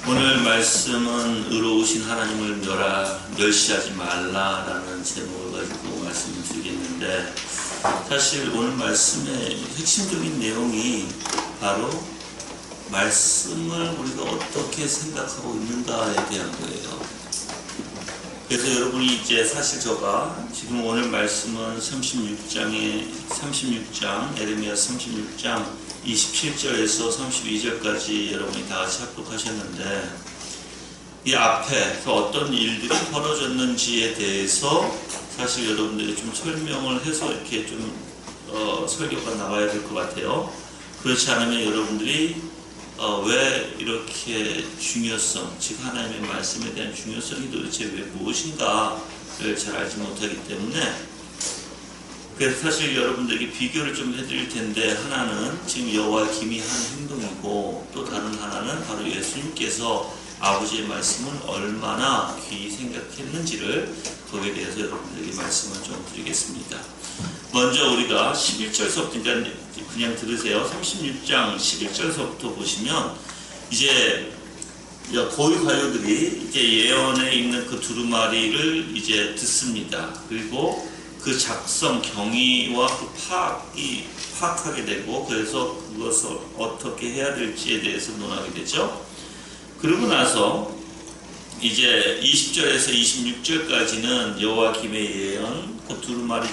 오늘 말씀은 의로우신 하나님을 멸시하지 말라라는 제목을 가지고 말씀을 드리겠는데, 사실 오늘 말씀의 핵심적인 내용이 바로 말씀을 우리가 어떻게 생각하고 있는가에 대한 거예요. 그래서 여러분이 이제 사실 제가 지금 오늘 말씀은 36장 에레미야 36장 27절에서 32절까지 여러분이 다 같이 합독하셨는데, 이 앞에 어떤 일들이 벌어졌는지에 대해서 사실 여러분들이 좀 설명을 해서 이렇게 좀 설교가 나와야 될 것 같아요. 그렇지 않으면 여러분들이 왜 이렇게 중요성, 즉 하나님의 말씀에 대한 중요성이 도대체 왜 무엇인가를 잘 알지 못하기 때문에, 그래서 사실 여러분들에게 비교를 좀 해드릴 텐데, 하나는 지금 여호와 김이 한 행동이고, 또 다른 하나는 바로 예수님께서 아버지의 말씀을 얼마나 귀히 생각했는지를, 거기에 대해서 여러분들에게 말씀을 좀 드리겠습니다. 먼저 우리가 11절서부터 그냥 들으세요. 36장 11절서부터 보시면 이제 고위 관료들이 이제 예언에 있는 그 두루마리를 이제 듣습니다. 그리고 그 작성 경위와 그 파악하게 되고, 그래서 그것을 어떻게 해야 될지에 대해서 논하게 되죠. 그러고 나서 이제 20절에서 26절까지는 여호와 김의 예언, 그 두루마리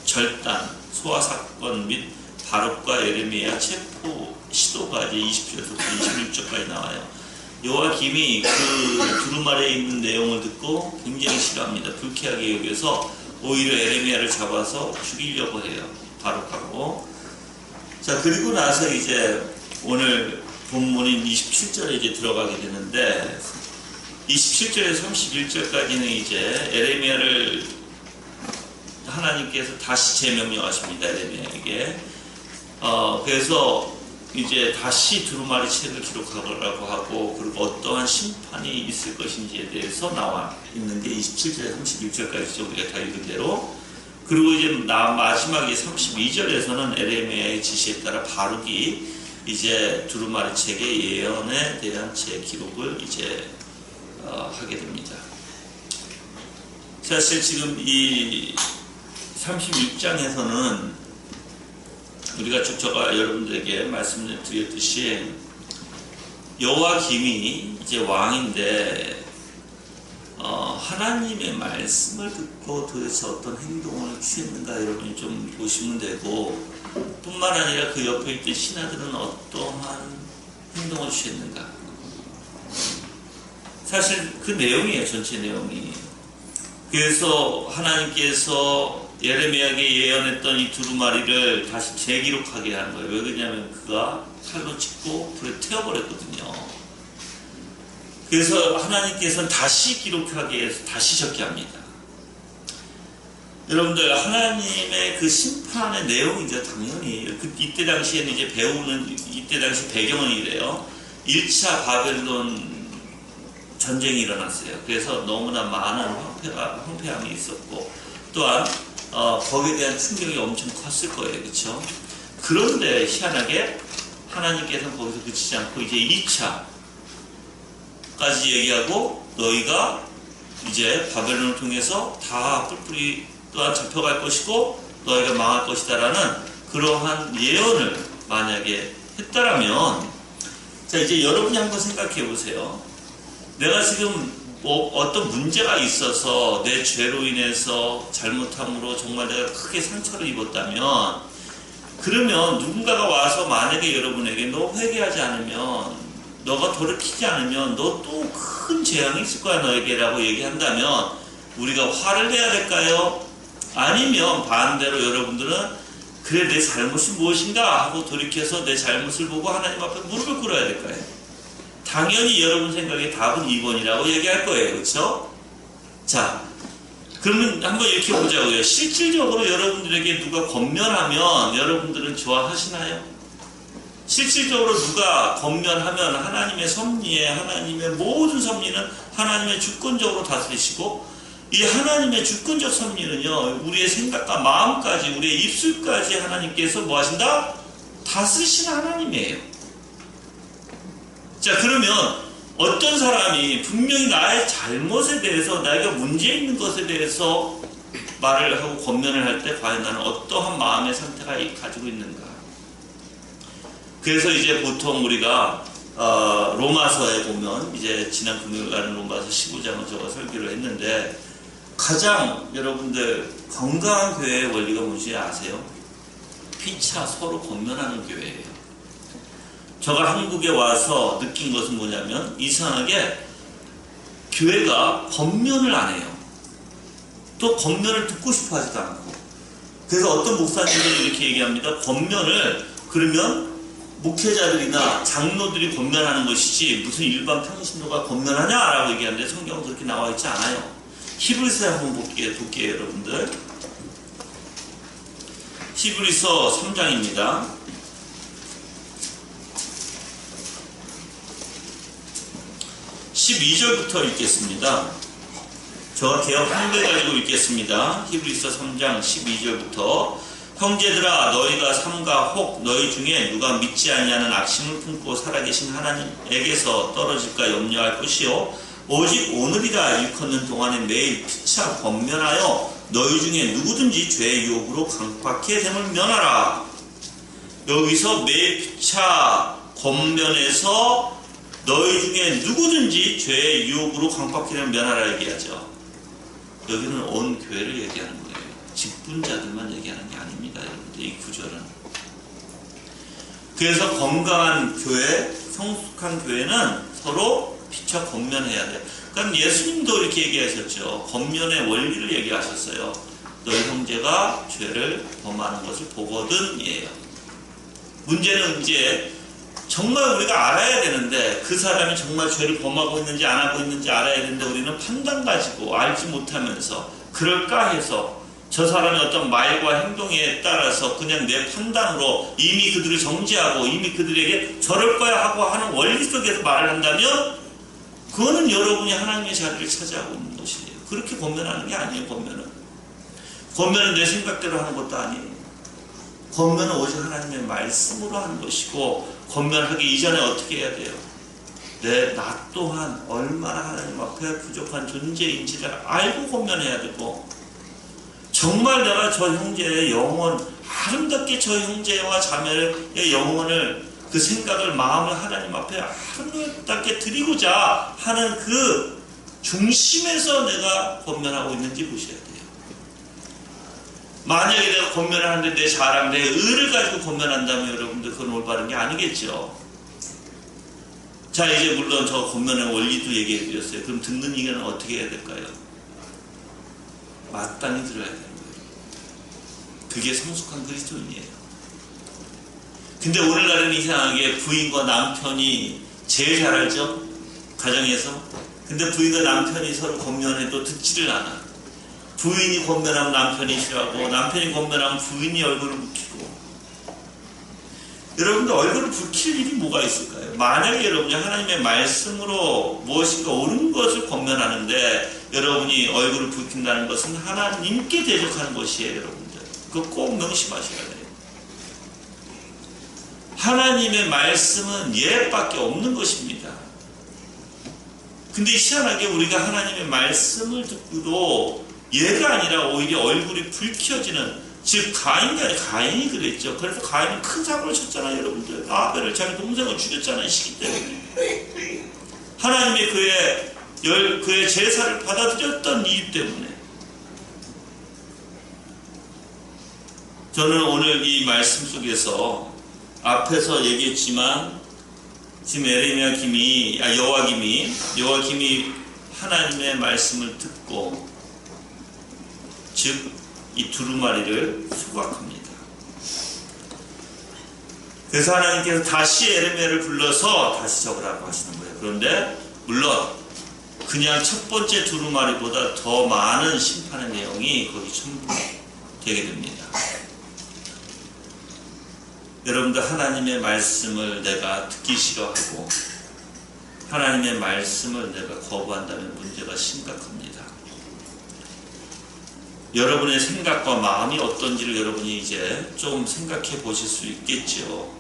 절단, 소화 사건 및 바룩과 에레미야 체포 시도가 이제 20절에서 26절까지 나와요. 여호와 김이 그 두루마리에 있는 내용을 듣고 굉장히 싫어합니다. 불쾌하게 여겨서 오히려 에레미야를 잡아서 죽이려고 해요. 바룩하고. 자, 그리고 나서 이제 오늘 본문인 27절에 이제 들어가게 되는데, 27절에서 31절까지는 이제 에레미야를 하나님께서 다시 재명령하십니다. 에레미야에게. 그래서 이제 다시 두루마리 책을 기록하라고 하고, 그리고 어떠한 심판이 있을 것인지에 대해서 나와 있는 게 27절에서 31절까지죠. 우리가 다 읽은 대로. 그리고 이제 마지막에 32절에서는 에레미야의 지시에 따라 바룩이 이제 두루마리 책의 예언에 대한 재기록을 이제 하게 됩니다. 사실 지금 이 36장에서는 우리가 제가 여러분들에게 말씀을 드렸듯이, 여호와 김이 이제 왕인데 하나님의 말씀을 듣고 도대체 어떤 행동을 취했는가 여러분이 좀 보시면 되고, 뿐만 아니라 그 옆에 있던 신하들은 어떠한 행동을 취했는가, 사실 그 내용이에요. 전체 내용이. 그래서 하나님께서 예레미야에게 예언했던 이 두루마리를 다시 재기록하게 한 거예요. 왜 그러냐면 그가 칼로 짚고 불에 태워버렸거든요. 그래서 하나님께서는 다시 기록하게 해서 다시 적게 합니다. 여러분들, 하나님의 그 심판의 내용이죠. 당연히 이때 당시에는 이제 이때 당시 배경은 이래요. 1차 바벨론 전쟁이 일어났어요. 그래서 너무나 많은 황폐함이 있었고, 또한 거기에 대한 충격이 엄청 컸을 거예요. 그렇죠? 그런데 희한하게 하나님께서는 거기서 그치지 않고 이제 2차까지 얘기하고, 너희가 이제 바벨론을 통해서 다 뿔뿔이 또한 잡혀갈 것이고 너희가 망할 것이다라는 그러한 예언을 만약에 했다라면, 자, 이제 여러분이 한번 생각해 보세요. 내가 지금 어떤 문제가 있어서 내 죄로 인해서 잘못함으로 정말 내가 크게 상처를 입었다면, 그러면 누군가가 와서 만약에 여러분에게 너 회개하지 않으면, 너가 돌이키지 않으면 너 또 큰 재앙이 있을 거야 너에게라고 얘기한다면 우리가 화를 내야 될까요? 아니면 반대로 여러분들은 그래 내 잘못이 무엇인가 하고 돌이켜서 내 잘못을 보고 하나님 앞에 무릎을 꿇어야 될까요? 당연히 여러분 생각에 답은 2번이라고 얘기할 거예요. 그렇죠? 자, 그러면 한번 이렇게 보자고요. 실질적으로 여러분들에게 누가 권면하면 여러분들은 좋아하시나요? 실질적으로 누가 권면하면 하나님의 섭리에, 하나님의 모든 섭리는 하나님의 주권적으로 다스리시고, 이 하나님의 주권적 섭리는요, 우리의 생각과 마음까지, 우리의 입술까지 하나님께서 뭐 하신다? 다스리시는 하나님이에요. 자, 그러면 어떤 사람이 분명히 나의 잘못에 대해서, 나에게 문제 있는 것에 대해서 말을 하고 권면을 할 때 과연 나는 어떠한 마음의 상태가 가지고 있는가. 그래서 이제 보통 우리가 로마서에 보면, 이제 지난 금요일날은 로마서 15장을 제가 설교를 했는데, 가장 여러분들 건강한 교회의 원리가 뭔지 아세요? 피차 서로 권면하는 교회예요. 제가 한국에 와서 느낀 것은 뭐냐면, 이상하게 교회가 권면을 안 해요. 또 권면을 듣고 싶어 하지도 않고. 그래서 어떤 목사님들이 이렇게 얘기합니다. 권면을 그러면 목회자들이나 장로들이 권면하는 것이지 무슨 일반 평신도가 권면하냐라고 얘기하는데, 성경은 그렇게 나와 있지 않아요. 히브리서에 한번 볼게요 여러분들. 히브리서 3장입니다. 12절부터 읽겠습니다. 제가 개역 한글 가지고 읽겠습니다. 히브리서 3장 12절부터 형제들아, 너희가 삼가 혹 너희 중에 누가 믿지 아니하는 악심을 품고 살아계신 하나님에게서 떨어질까 염려할 것이요, 오직 오늘이라 일컫는 동안에 매일 피차 권면하여 너희 중에 누구든지 죄의 유혹으로 강팍해 됨을 면하라. 여기서 매일 피차 권면해서 너희 중에 누구든지 죄의 유혹으로 강팍해 됨을 면하라 얘기하죠. 여기는 온 교회를 얘기하는 거예요. 직분자들만 얘기하는 게 아닙니다, 여러분들. 이 구절은. 그래서 건강한 교회, 성숙한 교회는 서로 피차 권면해야 돼요. 그러니까 예수님도 이렇게 얘기하셨죠. 권면의 원리를 얘기하셨어요. 너희 형제가 죄를 범하는 것을 보거든 이에요. 문제는 이제 정말 우리가 알아야 되는데, 그 사람이 정말 죄를 범하고 있는지 안 하고 있는지 알아야 되는데, 우리는 판단 가지고 알지 못하면서 그럴까 해서 저 사람의 어떤 말과 행동에 따라서 그냥 내 판단으로 이미 그들을 정죄하고 이미 그들에게 저럴 거야 하고 하는 원리 속에서 말을 한다면, 그거는 여러분이 하나님의 자리를 차지하고 있는 것이에요. 그렇게 권면하는 게 아니에요. 권면은 내 생각대로 하는 것도 아니에요. 권면은 오직 하나님의 말씀으로 하는 것이고, 권면하기 이전에 어떻게 해야 돼요? 나 또한 얼마나 하나님 앞에 부족한 존재인지를 알고 권면해야 되고, 정말 내가 저 형제의 영혼, 아름답게 저 형제와 자매의 영혼을, 그 생각을, 마음을 하나님 앞에 아름답게 드리고자 하는 그 중심에서 내가 권면하고 있는지 보셔야 돼요. 만약에 내가 권면을 하는데 내 자랑, 내 의를 가지고 권면한다면 여러분들 그건 올바른 게 아니겠죠. 자, 이제 물론 저 권면의 원리도 얘기해 드렸어요. 그럼 듣는 이견은 어떻게 해야 될까요? 마땅히 들어야 되는 거예요. 그게 성숙한 그리스도인이에요. 근데 오늘날에는 이상하게 부인과 남편이 제일 잘 알죠? 가정에서. 근데 부인과 남편이 서로 권면해도 듣지를 않아. 부인이 권면하면 남편이 싫어하고, 남편이 권면하면 부인이 얼굴을 붉히고. 여러분들 얼굴을 붉힐 일이 뭐가 있을까요? 만약에 여러분이 하나님의 말씀으로 무엇인가 옳은 것을 권면하는데 여러분이 얼굴을 붉힌다는 것은 하나님께 대적하는 것이에요, 여러분들. 그거 꼭 명심하셔야 돼요. 하나님의 말씀은 예밖에 없는 것입니다. 근데 희한하게 우리가 하나님의 말씀을 듣고도 예가 아니라 오히려 얼굴이 불켜지는, 즉 가인이 그랬죠. 그래서 가인은 큰 사고를 쳤잖아요, 여러분들. 아벨을, 자기 동생을 죽였잖아요, 시기 때문에. 하나님의 그의 제사를 받아들였던 이유 때문에. 저는 오늘 이 말씀 속에서 앞에서 얘기했지만, 지금 여호와김이 하나님의 말씀을 듣고, 즉 이 두루마리를 수확합니다. 그래서 하나님께서 다시 에레미야를 불러서 다시 적으라고 하시는 거예요. 그런데 물론 그냥 첫 번째 두루마리보다 더 많은 심판의 내용이 거기 첨부되게 됩니다. 여러분들, 하나님의 말씀을 내가 듣기 싫어하고 하나님의 말씀을 내가 거부한다면 문제가 심각합니다. 여러분의 생각과 마음이 어떤지를 여러분이 이제 좀 생각해 보실 수 있겠죠.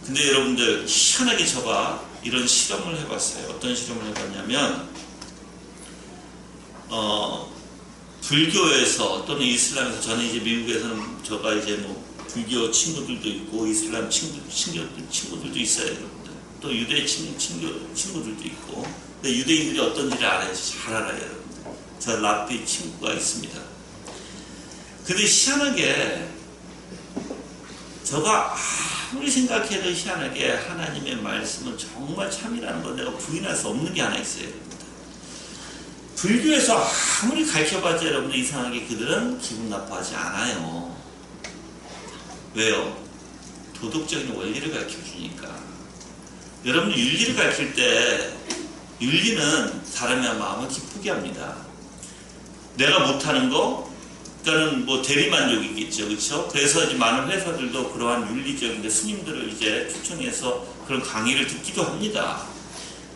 근데 여러분들, 희한하게 저가 이런 실험을 해봤어요. 어떤 실험을 해봤냐면 불교에서 또는 이슬람에서, 저는 이제 미국에서는 제가 이제 뭐 불교 친구들도 있고 이슬람 친구들도 있어요, 여러분들. 또 유대 친구들도 있고. 근데 유대인들이 어떤지를 알아요. 잘 알아요, 여러분들. 저 랍비 친구가 있습니다. 근데 희한하게 제가 아무리 생각해도 희한하게 하나님의 말씀은 정말 참이라는 걸 내가 부인할 수 없는 게 하나 있어요. 불교에서 아무리 가르쳐봤자 여러분들 이상하게 그들은 기분 나빠하지 않아요. 왜요? 도덕적인 원리를 가르쳐주니까. 여러분들 윤리를 가르칠 때 윤리는 사람의 마음을 기쁘게 합니다. 내가 못하는 거, 그러니까는 뭐 대리만족이겠죠, 그렇죠? 그래서 이제 많은 회사들도 그러한 윤리적인 스님들을 이제 초청해서 그런 강의를 듣기도 합니다.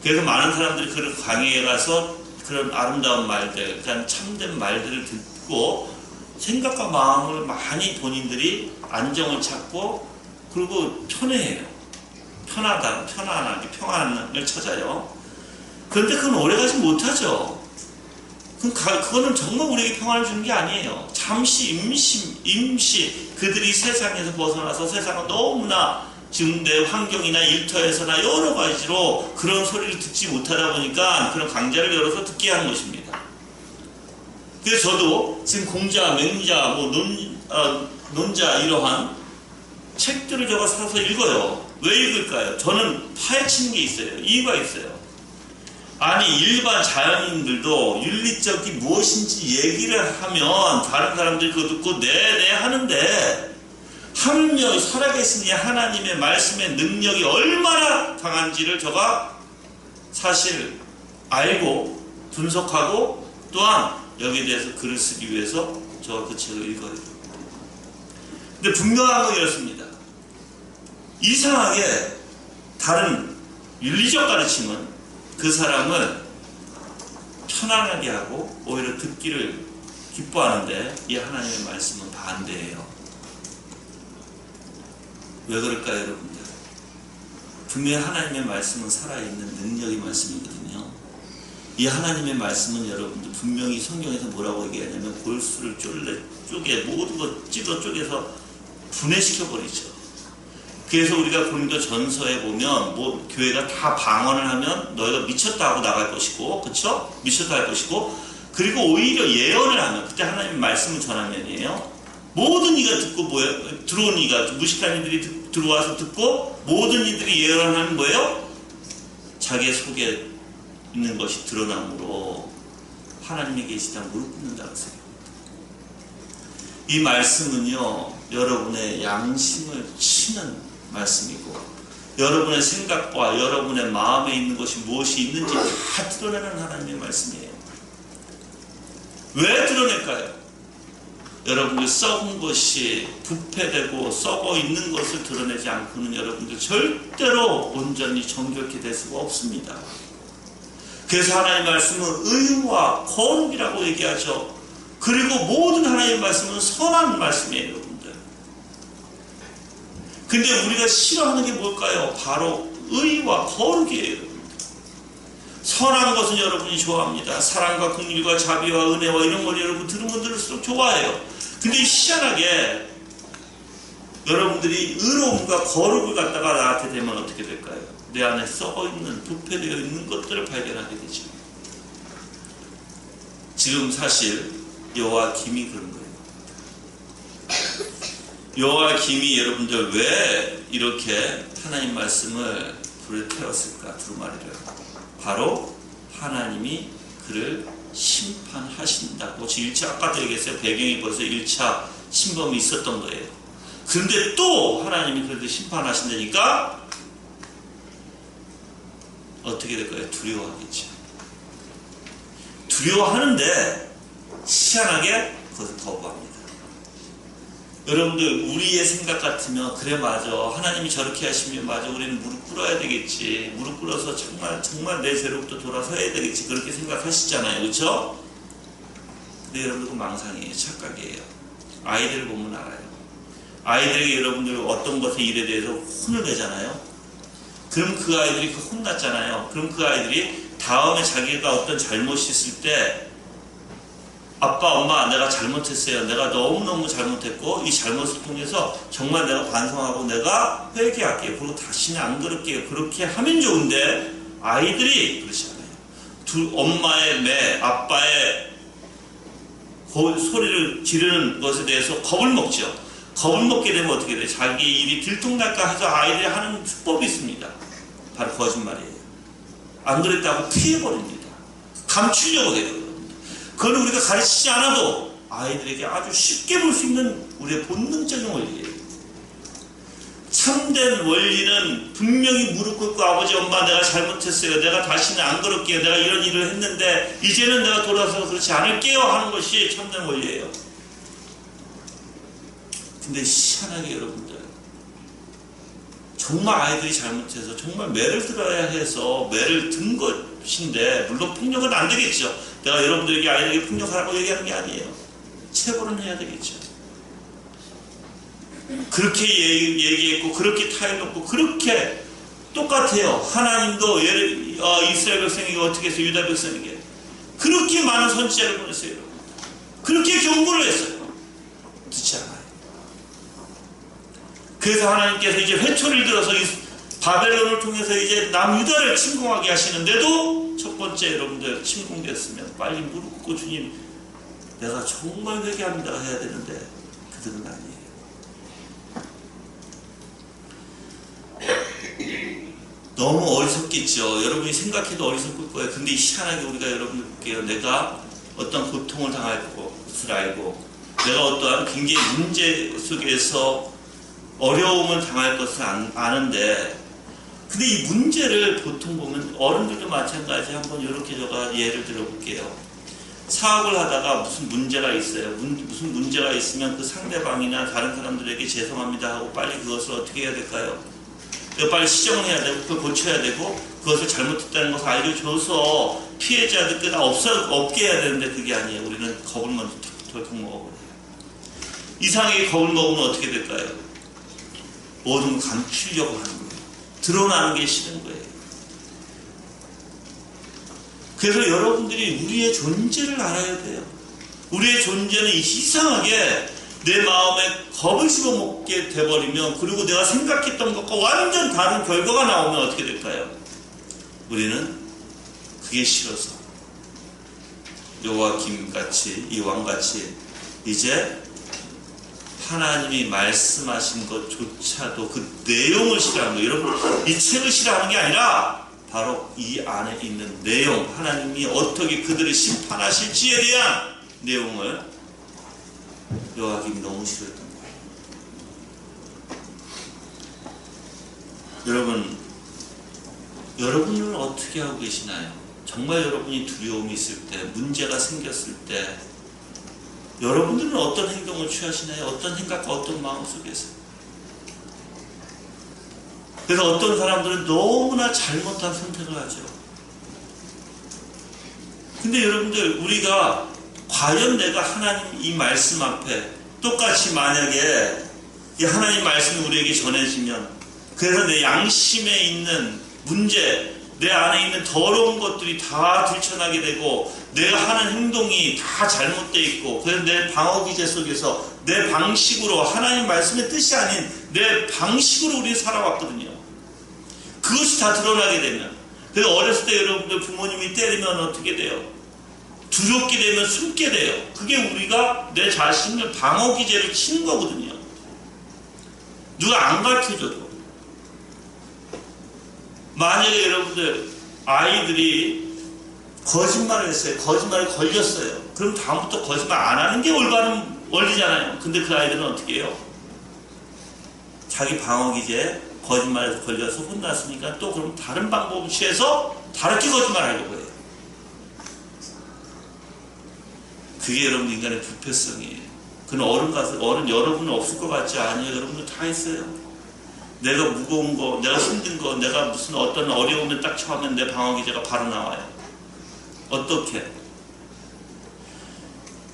그래서 많은 사람들이 그런 강의에 가서 그런 아름다운 말들, 그러니까 참된 말들을 듣고 생각과 마음을 많이 본인들이 안정을 찾고 그리고 편해해요. 편안하게 평안을 찾아요. 그런데 그건 오래가지 못하죠. 그거는 정말 우리에게 평안을 주는 게 아니에요. 잠시 임시 그들이 세상에서 벗어나서 세상은 너무나 지금 내 환경이나 일터에서나 여러 가지로 그런 소리를 듣지 못하다 보니까 그런 강좌를 열어서 듣게 하는 것입니다. 그래서 저도 지금 공자, 맹자, 논자 이러한 책들을 제가 사서 읽어요. 왜 읽을까요? 저는 파헤치는 게 있어요. 이유가 있어요. 아니 일반 자연인들도 윤리적이 무엇인지 얘기를 하면 다른 사람들이 그거 듣고 네네 하는데 하물며 살아계신 하나님의 말씀의 능력이 얼마나 강한지를 제가 사실 알고 분석하고 또한 여기에 대해서 글을 쓰기 위해서 제가 그 책을 읽어요. 근데 분명한 건 이렇습니다. 이상하게 다른 윤리적 가르침은 그 사람을 편안하게 하고 오히려 듣기를 기뻐하는데 이 하나님의 말씀은 반대예요. 왜 그럴까요, 여러분들? 분명히 하나님의 말씀은 살아있는 능력의 말씀이거든요. 이 하나님의 말씀은 여러분들 분명히 성경에서 뭐라고 얘기하냐면 골수를 쪼개 모든 것 찢어 쪼개서 분해시켜버리죠. 그래서 우리가 고린도 전서에 보면 뭐 교회가 다 방언을 하면 너희가 미쳤다 하고 나갈 것이고, 그쵸? 미쳤다 할 것이고, 그리고 오히려 예언을 하면 그때 하나님의 말씀을 전하면이에요. 모든 이가 듣고 들어온 이가 무식한 이들이 들어와서 듣고 모든 이들이 예언을 하는 거예요. 자기의 속에 있는 것이 드러나므로 하나님이 계시다 무릎 꿇는다고 했어요. 이 말씀은요 여러분의 양심을 치는 말씀이고 여러분의 생각과 여러분의 마음에 있는 것이 무엇이 있는지 다 드러내는 하나님의 말씀이에요. 왜 드러낼까요? 여러분들 썩은 것이 부패되고 썩어 있는 것을 드러내지 않고는 여러분들 절대로 온전히 정결케 될 수가 없습니다. 그래서 하나님의 말씀은 의와 거룩이라고 얘기하죠. 그리고 모든 하나님의 말씀은 선한 말씀이에요, 여러분들. 근데 우리가 싫어하는 게 뭘까요? 바로 의와 거룩이에요. 선한 것은 여러분이 좋아합니다. 사랑과 긍휼과 자비와 은혜와 이런 걸 여러분 들으면 들을수록 좋아해요. 근데 희한하게 여러분들이 의로움과 거룩을 갖다가 나한테 되면 어떻게 될까요? 내 안에 썩어있는 부패되어 있는 것들을 발견하게 되죠. 지금 사실 여호와김이 그런 거예요. 여호와김이 여러분들 왜 이렇게 하나님 말씀을 불에 태웠을까? 두루마리를. 바로 하나님이 그를 심판하신다고. 지금 1차 아까도 얘기했어요. 배경이 벌써 1차 심범이 있었던 거예요. 그런데 또 하나님이 그래도 심판하신다니까 어떻게 될까요? 두려워하겠죠. 두려워하는데 희한하게 그것을 거부합니다. 여러분들 우리의 생각 같으면 그래 맞아 하나님이 저렇게 하시면 맞아 우리는 무릎 꿇어야 되겠지, 무릎 꿇어서 정말 내 죄로부터 돌아서야 되겠지, 그렇게 생각하시잖아요, 그렇죠? 근데 여러분들 그 망상이에요, 착각이에요. 아이들을 보면 알아요. 아이들에게 여러분들 어떤 것의 일에 대해서 혼을 내잖아요. 그럼 그 아이들이 혼났잖아요. 그럼 그 아이들이 다음에 자기가 어떤 잘못이 있을 때 아빠, 엄마, 내가 잘못했어요. 내가 너무너무 잘못했고 이 잘못을 통해서 정말 내가 반성하고 내가 회개할게요. 그리고 다시는 안 그럴게요. 그렇게 하면 좋은데 아이들이 그렇지 않아요. 엄마의 매, 아빠의 소리를 지르는 것에 대해서 겁을 먹죠. 겁을 먹게 되면 어떻게 돼요? 자기 일이 들통날까 해서 아이들이 하는 수법이 있습니다. 바로 거짓말이에요. 안 그랬다고 피해버립니다. 감추려고 해요. 그건 우리가 가르치지 않아도 아이들에게 아주 쉽게 볼 수 있는 우리의 본능적인 원리예요. 참된 원리는 분명히 무릎 꿇고 아버지, 엄마, 내가 잘못했어요. 내가 다시는 안 그럴게요. 내가 이런 일을 했는데 이제는 내가 돌아서서 그렇지 않을게요 하는 것이 참된 원리예요. 근데 희한하게 여러분들, 정말 아이들이 잘못해서 정말 매를 들어야 해서 매를 든 것인데, 물론 폭력은 안 되겠죠. 내가 여러분들에게 아이들에게 폭력하라고 얘기하는 게 아니에요. 체벌은 해야 되겠죠. 그렇게 얘기했고 그렇게 타협했고 그렇게 똑같아요. 하나님도 이스라엘 백성에게 어떻게 해서 유다 백성에게 그렇게 많은 선지자를 보냈어요. 그렇게 경고를 했어요. 듣지 않아요. 그래서 하나님께서 이제 회초리를 들어서 바벨론을 통해서 이제 남유다를 침공하게 하시는데도 첫 번째 여러분들 침공됐으면 빨리 무릎 꿇고 주님, 내가 정말 회개합니다 해야 되는데 그들은 아니에요. 너무 어리석겠죠. 여러분이 생각해도 어리석을 거예요. 근데 희한하게 우리가 여러분들 볼게요. 내가 어떤 고통을 당할 것을 알고 내가 어떠한 굉장히 문제 속에서 어려움을 당할 것을 아는데, 근데 이 문제를 보통 보면 어른들도 마찬가지. 한번 이렇게 제가 예를 들어볼게요. 사업을 하다가 무슨 문제가 있어요. 무슨 문제가 있으면 그 상대방이나 다른 사람들에게 죄송합니다 하고 빨리 그것을 어떻게 해야 될까요? 빨리 시정을 해야 되고 그걸 고쳐야 되고 그것을 잘못했다는 것을 알려줘서 피해자들께 없게 해야 되는데 그게 아니에요. 우리는 겁을 먼저 덜컥 먹어버려요. 이상하게 겁을 먹으면 어떻게 될까요? 모든 걸 감추려고 하는 거예요. 드러나는 게 싫은 거예요. 그래서 여러분들이 우리의 존재를 알아야 돼요. 우리의 존재는 이상하게 내 마음에 겁을 집어먹게 돼버리면, 그리고 내가 생각했던 것과 완전 다른 결과가 나오면 어떻게 될까요? 우리는 그게 싫어서 요아김같이, 이 왕같이 이제 하나님이 말씀하신 것조차도 그 내용을 싫어하는 거예요. 여러분, 이 책을 싫어하는 게 아니라 바로 이 안에 있는 내용, 하나님이 어떻게 그들을 심판하실지에 대한 내용을 요아김이 너무 싫어했던 거예요. 여러분은 어떻게 하고 계시나요? 정말 여러분이 두려움이 있을 때, 문제가 생겼을 때 여러분들은 어떤 행동을 취하시나요? 어떤 생각과 어떤 마음 속에서? 그래서 어떤 사람들은 너무나 잘못한 선택을 하죠. 근데 여러분들, 우리가 과연 내가 하나님 이 말씀 앞에 똑같이 만약에 이 하나님 말씀이 우리에게 전해지면, 그래서 내 양심에 있는 문제, 내 안에 있는 더러운 것들이 다 들춰나게 되고 내가 하는 행동이 다 잘못되어 있고, 그래서 내 방어기제 속에서 내 방식으로, 하나님 말씀의 뜻이 아닌 내 방식으로 우리 살아왔거든요. 그것이 다 드러나게 되면, 그래서 어렸을 때 여러분들 부모님이 때리면 어떻게 돼요? 두렵게 되면 숨게 돼요. 그게 우리가 내 자신을 방어기제를 치는 거거든요. 누가 안 가르쳐줘도. 만약에 여러분들 아이들이 거짓말을 했어요. 거짓말에 걸렸어요. 그럼 다음부터 거짓말 안 하는 게 올바른 원리잖아요. 근데 그 아이들은 어떻게 해요? 자기 방어기제에 거짓말에서 걸려서 혼났으니까 또 그럼 다른 방법을 취해서 다르게 거짓말하려고 해요. 그게 여러분 인간의 부패성이에요. 그건 어른 여러분은 없을 것 같지 않아요? 여러분들 다 있어요. 내가 무거운 거, 내가 힘든 거, 내가 무슨 어떤 어려움에 딱 처하면 내 방어기제가 바로 나와요. 어떻게?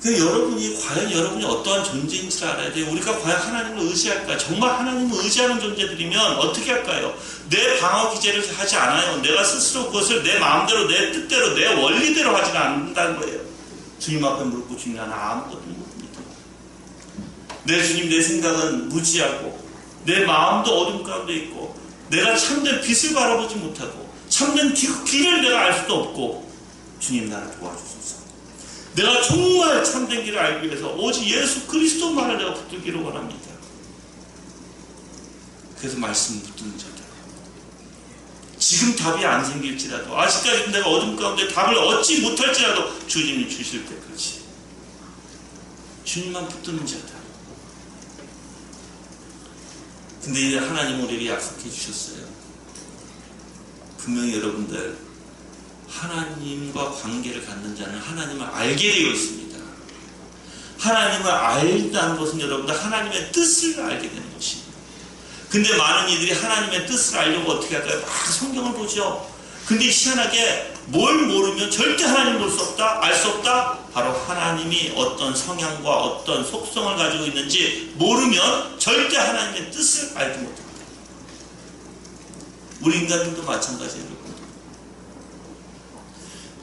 여러분이 과연 여러분이 어떠한 존재인지를 알아야 돼요. 우리가 과연 하나님을 의지할까? 정말 하나님을 의지하는 존재들이면 어떻게 할까요? 내 방어 기제를 하지 않아요. 내가 스스로 그것을 내 마음대로, 내 뜻대로, 내 원리대로 하지는 않는다는 거예요. 주님 앞에 무릎 꿇고 주님, 나는 아무것도 못합니다. 내 주님, 내 생각은 무지하고 내 마음도 어둠 가운데 있고 내가 참된 빛을 바라보지 못하고 참된 길을 내가 알 수도 없고 주님, 나를 도와주소서. 내가 정말 참된 길을 알기 위해서 오직 예수 그리스도만을 내가 붙들기를 원합니다. 그래서 말씀을 붙드는 자다. 지금 답이 안 생길지라도, 아직까지 내가 어둠 가운데 답을 얻지 못할지라도 주님이 주실 때까지 주님만 붙드는 자다. 근데 이제 하나님 우리에게 약속해 주셨어요. 분명히 여러분들, 하나님과 관계를 갖는 자는 하나님을 알게 되어 있습니다. 하나님을 알다는 것은 여러분들 하나님의 뜻을 알게 되는 것입니다. 근데 많은 이들이 하나님의 뜻을 알려고 어떻게 할까요? 막 성경을 보죠. 근데 희한하게 뭘 모르면 절대 하나님을 볼 수 없다, 알 수 없다. 바로 하나님이 어떤 성향과 어떤 속성을 가지고 있는지 모르면 절대 하나님의 뜻을 알지 못합니다. 우리 인간들도 마찬가지예요.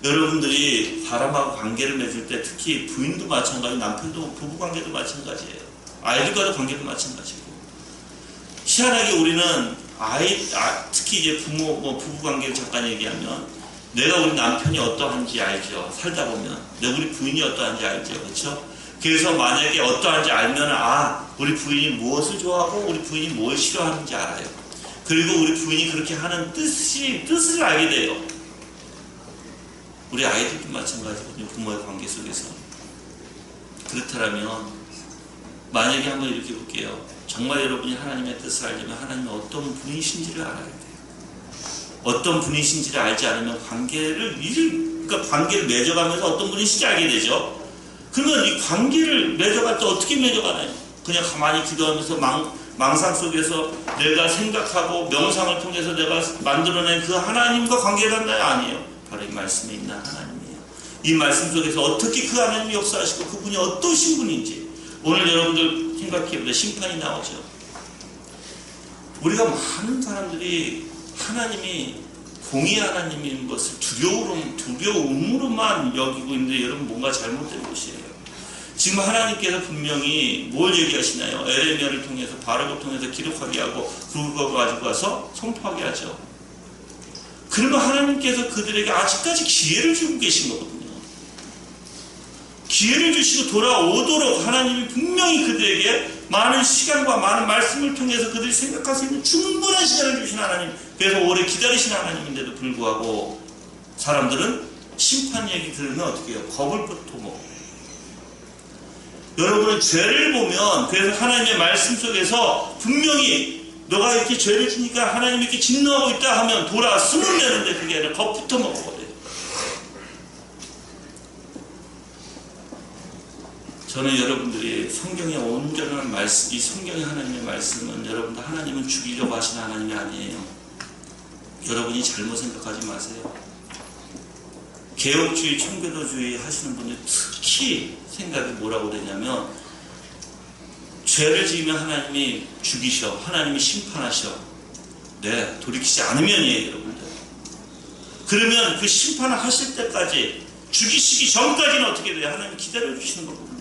여러분들이 사람하고 관계를 맺을 때, 특히 부인도 마찬가지, 남편도 부부관계도 마찬가지예요. 아이들과도 관계도 마찬가지고, 희한하게 우리는 특히 이제 부부관계를 잠깐 얘기하면, 내가 우리 남편이 어떠한지 알죠. 살다 보면 내가 우리 부인이 어떠한지 알죠. 그렇죠? 그래서 만약에 어떠한지 알면 우리 부인이 무엇을 좋아하고 우리 부인이 뭘 싫어하는지 알아요. 그리고 우리 부인이 그렇게 하는 뜻을 알게 돼요. 우리 아이들도 마찬가지거든요. 부모의 관계 속에서. 그렇다면 만약에 한번 이렇게 볼게요. 정말 여러분이 하나님의 뜻을 알려면 하나님은 어떤 분이신지를 알아야 돼요. 어떤 분이신지를 알지 않으면 관계를 맺어가면서 어떤 분이신지 알게 되죠. 그러면 이 관계를 맺어갈 때 어떻게 맺어가나요? 그냥 가만히 기도하면서 망상 속에서 내가 생각하고 명상을 통해서 내가 만들어낸 그 하나님과 관계를 한다요? 아니에요. 바로 이 말씀에 있는 하나님이에요. 이 말씀 속에서 어떻게 그 하나님이 역사하시고 그분이 어떠신 분인지 오늘 여러분들 생각해보자. 심판이 나오죠. 우리가 많은 사람들이 하나님이 공의 하나님인 것을 두려움으로만 여기고 있는데 여러분 뭔가 잘못된 것이에요. 지금 하나님께서 분명히 뭘 얘기하시나요? 에레미야를 통해서 바룩을 통해서 기록하게 하고 그거 가지고 와서 선포하게 하죠. 그러면 하나님께서 그들에게 아직까지 기회를 주고 계신 거거든요. 기회를 주시고 돌아오도록 하나님이 분명히 그들에게 많은 시간과 많은 말씀을 통해서 그들이 생각할 수 있는 충분한 시간을 주신 하나님, 그래서 오래 기다리신 하나님인데도 불구하고 사람들은 심판 얘기 들으면 어떻게 해요? 겁을 토먹어요. 여러분은 죄를 보면, 그래서 하나님의 말씀 속에서 분명히 너가 이렇게 죄를 지니까 하나님이 이렇게 진노하고 있다 하면 숨을 내는데 그게 아니라 겁부터 먹어버려요. 저는 여러분들이 성경의 온전한 말씀, 이 성경의 하나님의 말씀은 여러분들 하나님은 죽이려고 하시는 하나님이 아니에요. 여러분이 잘못 생각하지 마세요. 개혁주의, 청교도주의 하시는 분들 특히 생각이 뭐라고 되냐면 죄를 지으면 하나님이 죽이셔, 하나님이 심판하셔. 네, 돌이키지 않으면이에요, 여러분들. 그러면 그 심판을 하실 때까지, 죽이시기 전까지는 어떻게 돼요? 하나님이 기다려주시는 거거든요.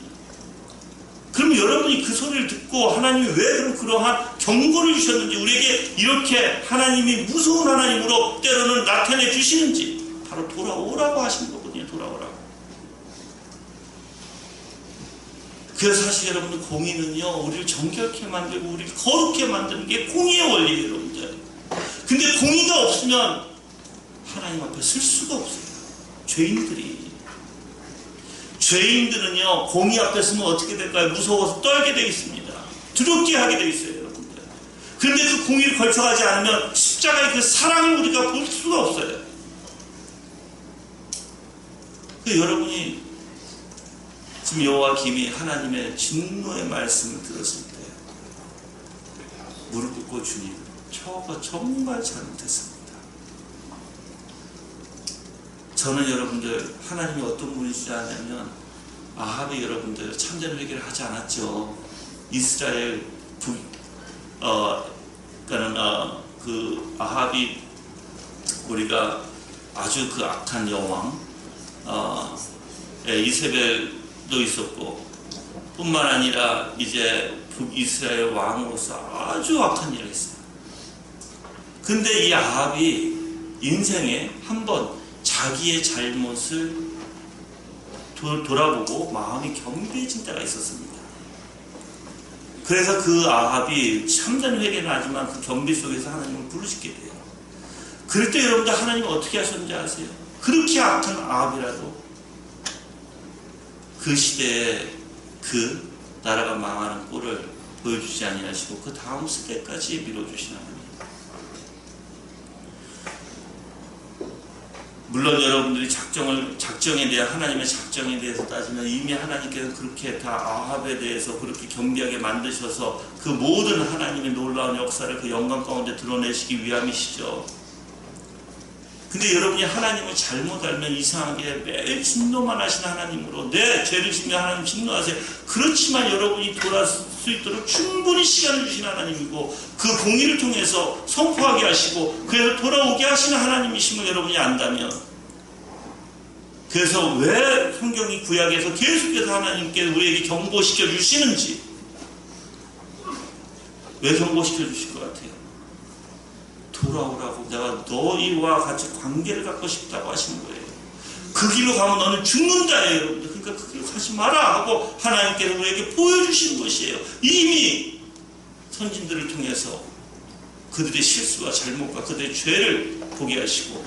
그럼 여러분이 그 소리를 듣고 하나님이 왜 그러한 경고를 주셨는지, 우리에게 이렇게 하나님이 무서운 하나님으로 때로는 나타내 주시는지, 바로 돌아오라고 하신 거거든요. 돌아오라고. 그래서 사실 여러분들 공의는요, 우리를 정결케 만들고 우리를 거룩게 만드는 게 공의의 원리예요, 여러분들. 근데 공의가 없으면 하나님 앞에 쓸 수가 없어요. 죄인들은요, 공의 앞에 서면 어떻게 될까요? 무서워서 떨게 되어 있습니다. 두렵게 하게 되어 있어요, 여러분들. 그런데 그 공의를 걸쳐가지 않으면 십자가의 그 사랑을 우리가 볼 수가 없어요. 여러분이 지금 여호와김이 하나님의 진노의 말씀을 들었을 때 무릎 꿇고 주님, 저가 정말 잘못했습니다. 저는 여러분들 하나님이 어떤 분이시지 않냐면 아합이 여러분들 참된 회개를 하지 않았죠. 이스라엘 그 아합이 우리가 아주 그 악한 여왕 이세벨도 있었고, 뿐만 아니라 이제 북이스라엘 왕으로서 아주 악한 일을 했어요. 근데 이 아합이 인생에 한번 자기의 잘못을 돌아보고 마음이 겸비해진 때가 있었습니다. 그래서 그 아합이 참된 회개는 하지만 그 겸비 속에서 하나님을 부르짖게 돼요. 그럴 때 여러분들 하나님은 어떻게 하셨는지 아세요? 그렇게 악한 아합이라도 그 시대에 그 나라가 망하는 꼴을 보여주지 아니하시고 그 다음 세대까지 밀어주신 하나님. 물론 여러분들이 작정에 대한 하나님의 작정에 대해서 따지면 이미 하나님께서 그렇게 다 아합에 대해서 그렇게 겸비하게 만드셔서 그 모든 하나님의 놀라운 역사를 그 영광 가운데 드러내시기 위함이시죠. 근데 여러분이 하나님을 잘못 알면 이상하게 매일 진노만 하시는 하나님으로 내 죄를 지면 하나님 진노하세요. 그렇지만 여러분이 돌아설 수 있도록 충분히 시간을 주신 하나님이고 그 공의를 통해서 선포하게 하시고 그래서 돌아오게 하시는 하나님이심을 여러분이 안다면, 그래서 왜 성경이 구약에서 계속해서 하나님께 우리에게 경고시켜 주시는지, 왜 경고시켜 주실 것 같아요? 돌아오라고, 내가 너희와 같이 관계를 갖고 싶다고 하시는 거예요. 그 길로 가면 너는 죽는다. 여러분들. 그러니까 그 길로 가지 마라 하고 하나님께서 우리에게 보여주신 것이에요. 이미 선진들을 통해서 그들의 실수와 잘못과 그들의 죄를 보게 하시고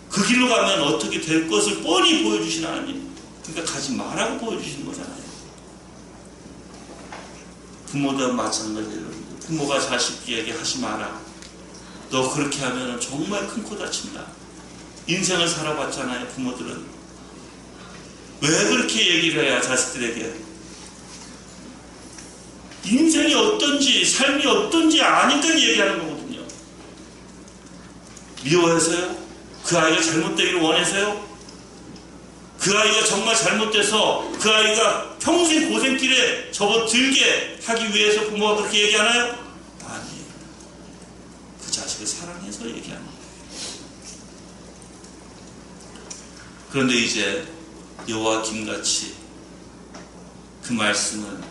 그 길로 가면 어떻게 될 것을 뻔히 보여주신 하나님. 그러니까 가지 마라고 보여주시는 거잖아요. 부모도 마찬가지예요. 여러분들. 부모가 자식에게 하지 마라. 너 그렇게 하면 정말 큰 코 다친다. 인생을 살아봤잖아요. 부모들은 왜 그렇게 얘기를 해야 자식들에게 인생이 어떤지 삶이 어떤지 아니까 얘기하는 거거든요. 미워해서요? 그 아이가 잘못되기를 원해서요? 그 아이가 정말 잘못돼서 그 아이가 평생 고생길에 접어들게 하기 위해서 부모가 그렇게 얘기하나요? 아니에요. 그 자식을 사랑해서 얘기하는 거예요. 그런데 이제 여호와김같이 그 말씀을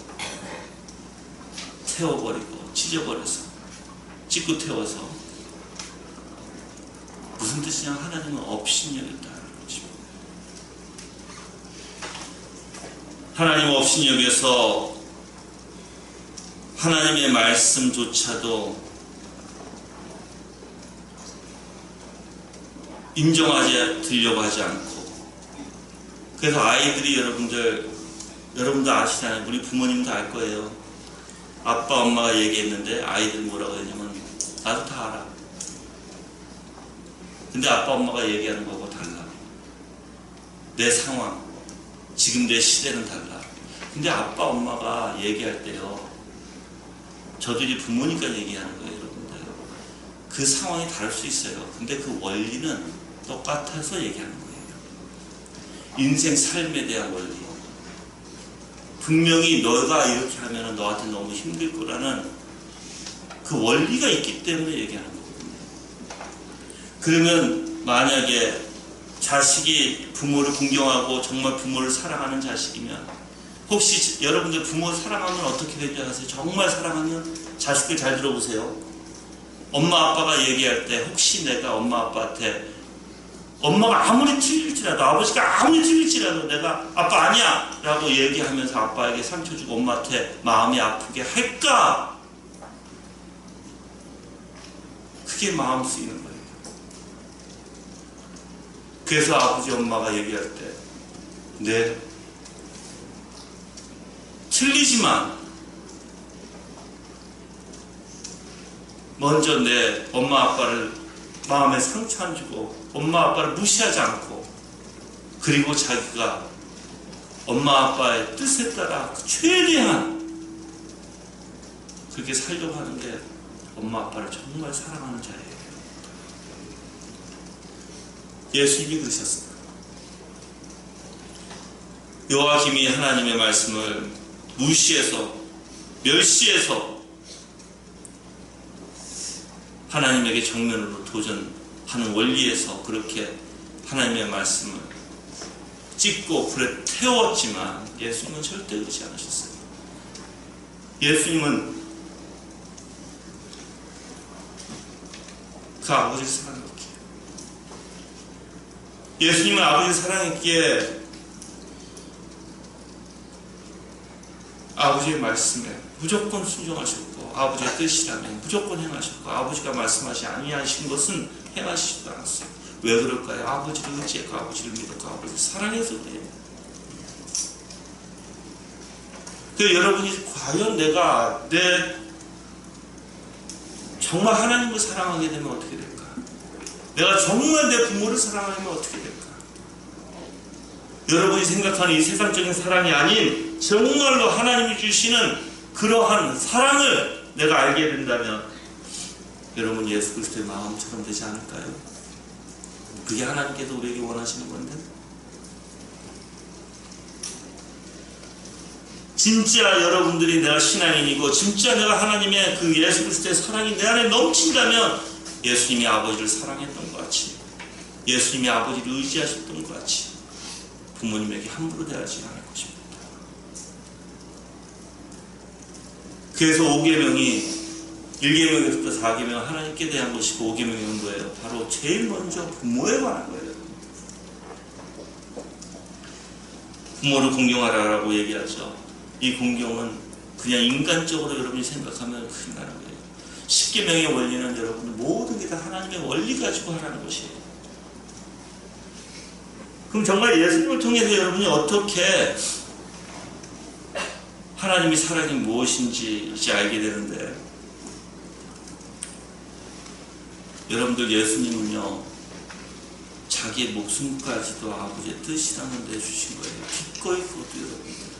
태워버리고 찢어버려서 찍고 태워서 무슨 뜻이냐, 하나님은 업신여겼다는 것입니다. 하나님 업신여겨서 하나님의 말씀조차도 인정하려고 하지 않고, 그래서 아이들이 여러분도 아시잖아요. 우리 부모님도 알 거예요. 아빠 엄마가 얘기했는데 아이들 뭐라고 했냐면 나도 다 알아. 근데 아빠 엄마가 얘기하는 거하고 달라. 내 상황, 지금 내 시대는 달라. 근데 아빠 엄마가 얘기할 때요, 저들이 부모니까 얘기하는 거예요. 여러분들 그 상황이 다를 수 있어요. 근데 그 원리는 똑같아서 얘기하는 거예요. 인생 삶에 대한 원리. 분명히 너가 이렇게 하면 너한테 너무 힘들 거라는 그 원리가 있기 때문에 얘기하는 거거든요. 그러면 만약에 자식이 부모를 공경하고 정말 부모를 사랑하는 자식이면, 혹시 여러분들 부모 사랑하면 어떻게 되는지 아세요? 정말 사랑하면, 자식들 잘 들어보세요. 엄마 아빠가 얘기할 때 혹시 내가 엄마 아빠한테, 엄마가 아무리 틀릴지라도, 아버지가 아무리 틀릴지라도 내가 아빠 아니야 라고 얘기하면서 아빠에게 상처 주고 엄마한테 마음이 아프게 할까? 그게 마음 쓰이는 거예요. 그래서 아버지 엄마가 얘기할 때, 네, 틀리지만 먼저 내 엄마 아빠를 마음에 상처 안 주고 엄마 아빠를 무시하지 않고, 그리고 자기가 엄마 아빠의 뜻에 따라 최대한 그렇게 살려고 하는 게 엄마 아빠를 정말 사랑하는 자예요. 예수님이 그러셨습니다. 요아김이 하나님의 말씀을 무시해서 멸시해서 하나님에게 정면으로 도전하는 원리에서 그렇게 하나님의 말씀을 찍고 불에 태웠지만 예수님은 절대 그러지 않으셨어요. 예수님은 그 아버지를 사랑했기에, 예수님은 아버지를 사랑했기에 아버지의 말씀에 무조건 순종하셨고, 아버지의 뜻이라면 무조건 행하셨고, 아버지가 말씀하시 아니하신 것은 행하시지도 않았어요. 왜 그럴까요? 아버지를 의지했고, 아버지를 믿었고, 아버지를 사랑해서 그래요. 그 여러분이 과연 내가 정말 하나님을 사랑하게 되면 어떻게 될까? 내가 정말 내 부모를 사랑하면 어떻게 될까? 여러분이 생각하는 이 세상적인 사랑이 아닌 정말로 하나님이 주시는 그러한 사랑을 내가 알게 된다면 여러분 예수 그리스도의 마음처럼 되지 않을까요? 그게 하나님께서 우리에게 원하시는 건데, 진짜 여러분들이 내가 신앙인이고 진짜 내가 하나님의 그 예수 그리스도의 사랑이 내 안에 넘친다면 예수님이 아버지를 사랑했던 것 같이, 예수님이 아버지를 의지하셨던 것 같이 부모님에게 함부로 대하지 않을 것입니다. 그래서 5계명이 1계명에서부터 4계명은 하나님께 대한 것이고 5계명은 뭐예요? 바로 제일 먼저 부모에 관한 거예요. 부모를 공경하라라고 얘기하죠. 이 공경은 그냥 인간적으로 여러분이 생각하면 큰일 나는 거예요. 10계명의 원리는 여러분들 모든 게 다 하나님의 원리 가지고 하라는 것이에요. 그럼 정말 예수님을 통해서 여러분이 어떻게 하나님이 사랑이 무엇인지 이제 알게 되는데, 여러분들 예수님은요 자기의 목숨까지도 아버지의 뜻이라는 데 주신 거예요. 기꺼이 그것도 여러분들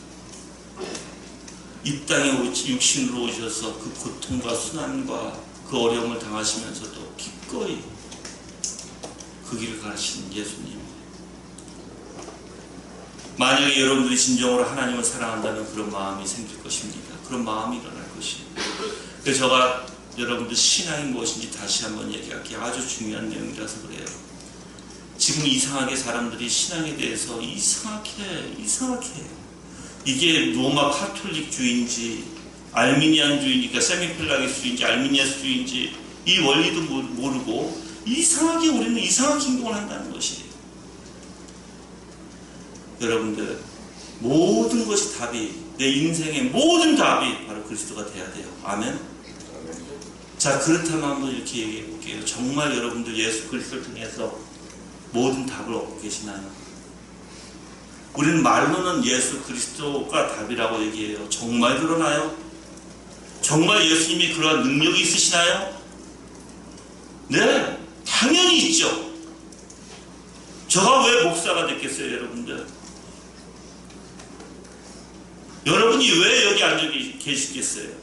이 땅에 육신으로 오셔서 그 고통과 순환과 그 어려움을 당하시면서도 기꺼이 그 길을 가시는 예수님. 만약에 여러분들이 진정으로 하나님을 사랑한다면 그런 마음이 생길 것입니다. 그런 마음이 일어날 것입니다. 그래서 제가 여러분들 신앙이 무엇인지 다시 한번 얘기할게요. 아주 중요한 내용이라서 그래요. 지금 이상하게 사람들이 신앙에 대해서 이상하게 이게 로마 카톨릭주의인지 알미니안주의니까 세미필라기스주의인지 알미니아스주의인지 이 원리도 모르고 이상하게 우리는 이상한 행동을 한다는 것이에요. 여러분들 모든 것이 답이, 내 인생의 모든 답이 바로 그리스도가 돼야 돼요. 아멘. 자, 그렇다면 한번 이렇게 얘기해 볼게요. 정말 여러분들 예수 그리스도를 통해서 모든 답을 얻고 계시나요? 우리는 말로는 예수 그리스도가 답이라고 얘기해요. 정말 그러나요? 정말 예수님이 그러한 능력이 있으시나요? 네, 당연히 있죠. 저가 왜 목사가 됐겠어요, 여러분들? 여러분이 왜 여기 앉아 계시겠어요?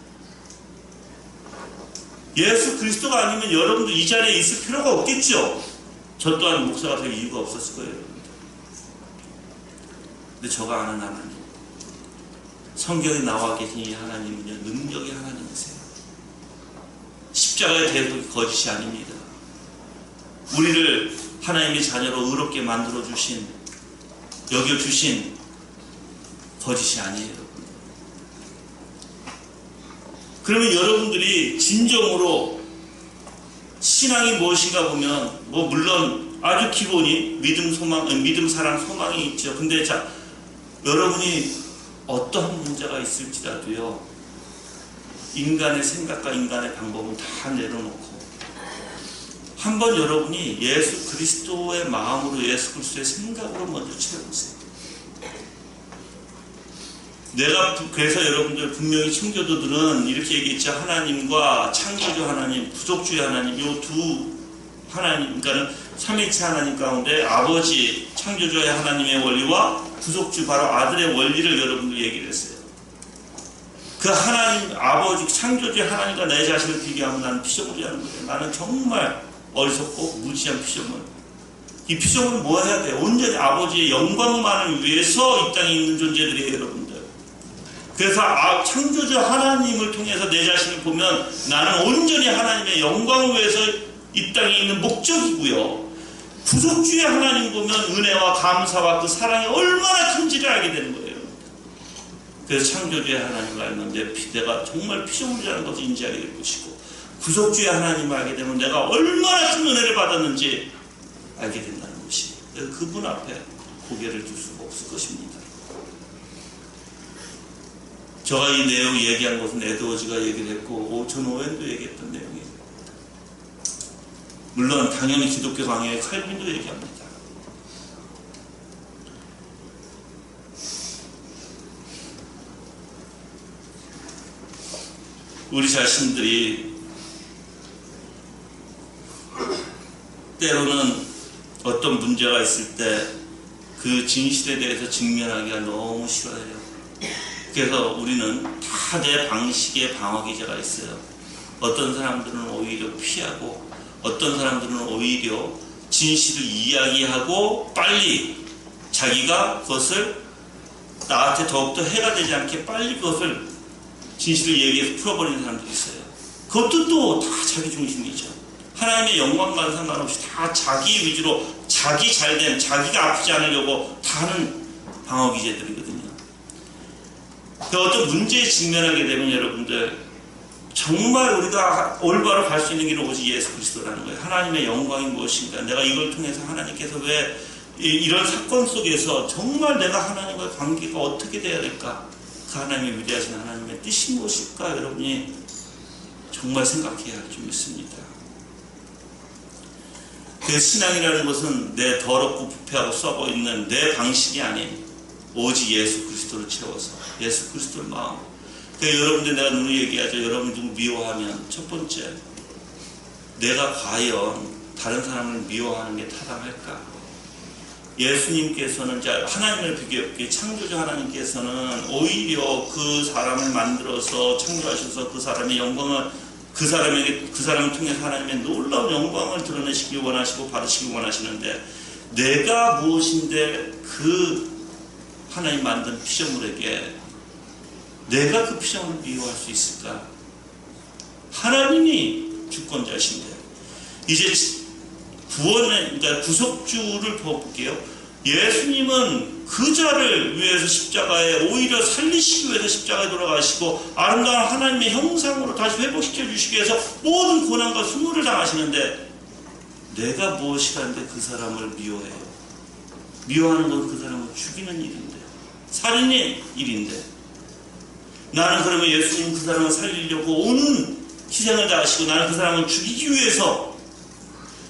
예수 그리스도가 아니면 여러분도 이 자리에 있을 필요가 없겠죠. 저 또한 목사가 될 이유가 없었을 거예요, 여러분들. 근데 저가 아는 하나님, 성경에 나와 계신 이 하나님은요 능력의 하나님이세요. 십자가의 대속이 거짓이 아닙니다. 우리를 하나님의 자녀로 의롭게 만들어주신, 여겨주신 거짓이 아니에요. 그러면 여러분들이 진정으로 신앙이 무엇인가 보면 물론 아주 기본이 믿음, 사랑, 소망이 있죠. 근데 자, 여러분이 어떤 문제가 있을지라도요 인간의 생각과 인간의 방법은 다 내려놓고 한번 여러분이 예수 그리스도의 마음으로, 예수 그리스도의 생각으로 먼저 채워보세요. 그래서 여러분들 분명히 청교도들은 이렇게 얘기했죠. 하나님과 창조주 하나님, 부족주의 하나님, 요 두 하나님, 그러니까는 삼위일체 하나님 가운데 아버지 창조주의 하나님의 원리와 부족주 바로 아들의 원리를 여러분들 얘기를 했어요. 그 하나님, 아버지 창조주의 하나님과 내 자신을 비교하면 나는 피조물이라는 거예요. 나는 정말 어리석고 무지한 피조물. 이 피조물은 뭐 해야 돼요? 온전히 아버지의 영광만을 위해서 이 땅에 있는 존재들이에요, 여러분들. 그래서 창조주 하나님을 통해서 내 자신을 보면 나는 온전히 하나님의 영광을 위해서 이 땅에 있는 목적이고요. 구속주의 하나님 보면 은혜와 감사와 그 사랑이 얼마나 큰지를 알게 되는 거예요. 그래서 창조주의 하나님을 알면 내가 정말 피조물이라는 것을 인지하게 될 것이고, 구속주의 하나님을 알게 되면 내가 얼마나 큰 은혜를 받았는지 알게 된다는 것이, 그분 앞에 고개를 들 수가 없을 것입니다. 제가 이 내용 얘기한 것은 에드워즈가 얘기를 했고 존 오웬도 얘기했던 내용이에요. 물론 당연히 기독교 강요의 칼빈도 얘기합니다. 우리 자신들이 때로는 어떤 문제가 있을 때 그 진실에 대해서 직면하기가 너무 싫어해요. 그래서 우리는 다 내 방식의 방어 기제가 있어요. 어떤 사람들은 오히려 피하고, 어떤 사람들은 오히려 진실을 이야기하고 빨리 자기가 그것을 나한테 더욱더 해가 되지 않게 빨리 그것을 진실을 얘기해서 풀어버리는 사람들이 있어요. 그것도 또 다 자기 중심이죠. 하나님의 영광과는 상관없이 다 자기 위주로, 자기 잘된, 자기가 아프지 않으려고 다 하는 방어 기제들이거든요. 어떤 문제에 직면하게 되면 여러분들 정말 우리가 올바로 갈 수 있는 길은 오직 예수 그리스도라는 거예요. 하나님의 영광이 무엇인가, 내가 이걸 통해서 하나님께서 왜 이런 사건 속에서 정말 내가 하나님과의 관계가 어떻게 돼야 될까, 그 하나님의 위대하신 하나님의 뜻이 무엇일까, 여러분이 정말 생각해야 할 좀 있습니다. 그 신앙이라는 것은 내 더럽고 부패하고 썩어 있는 내 방식이 아닌 오직 예수 그리스도를 채워서 예수 그리스도를 마음. 그러니까 여러분들, 내가 늘 얘기하죠. 여러분 누구 미워하면 첫 번째, 내가 과연 다른 사람을 미워하는 게 타당할까? 예수님께서는, 하나님을 비교했기에 창조주 하나님께서는 오히려 그 사람을 만들어서 창조하셔서 그 사람의 영광을, 그 사람을 통해서 하나님의 놀라운 영광을 드러내시길 원하시고 받으시길 원하시는데, 내가 무엇인데 그 하나님 만든 피조물에게 내가 그 피조물을 미워할 수 있을까? 하나님이 주권자신데, 이제 그러니까 구속주를 볼게요. 예수님은 그 자를 위해서 십자가에 오히려 살리시기 위해서 십자가에 돌아가시고 아름다운 하나님의 형상으로 다시 회복시켜 주시기 위해서 모든 고난과 수모를 당하시는데, 내가 무엇이 하는데 그 사람을 미워해요. 미워하는 건 그 사람을 죽이는 일인데, 살인의 일인데, 나는 그러면 예수님 그 사람을 살리려고 오는 희생을 다하시고 나는 그 사람을 죽이기 위해서,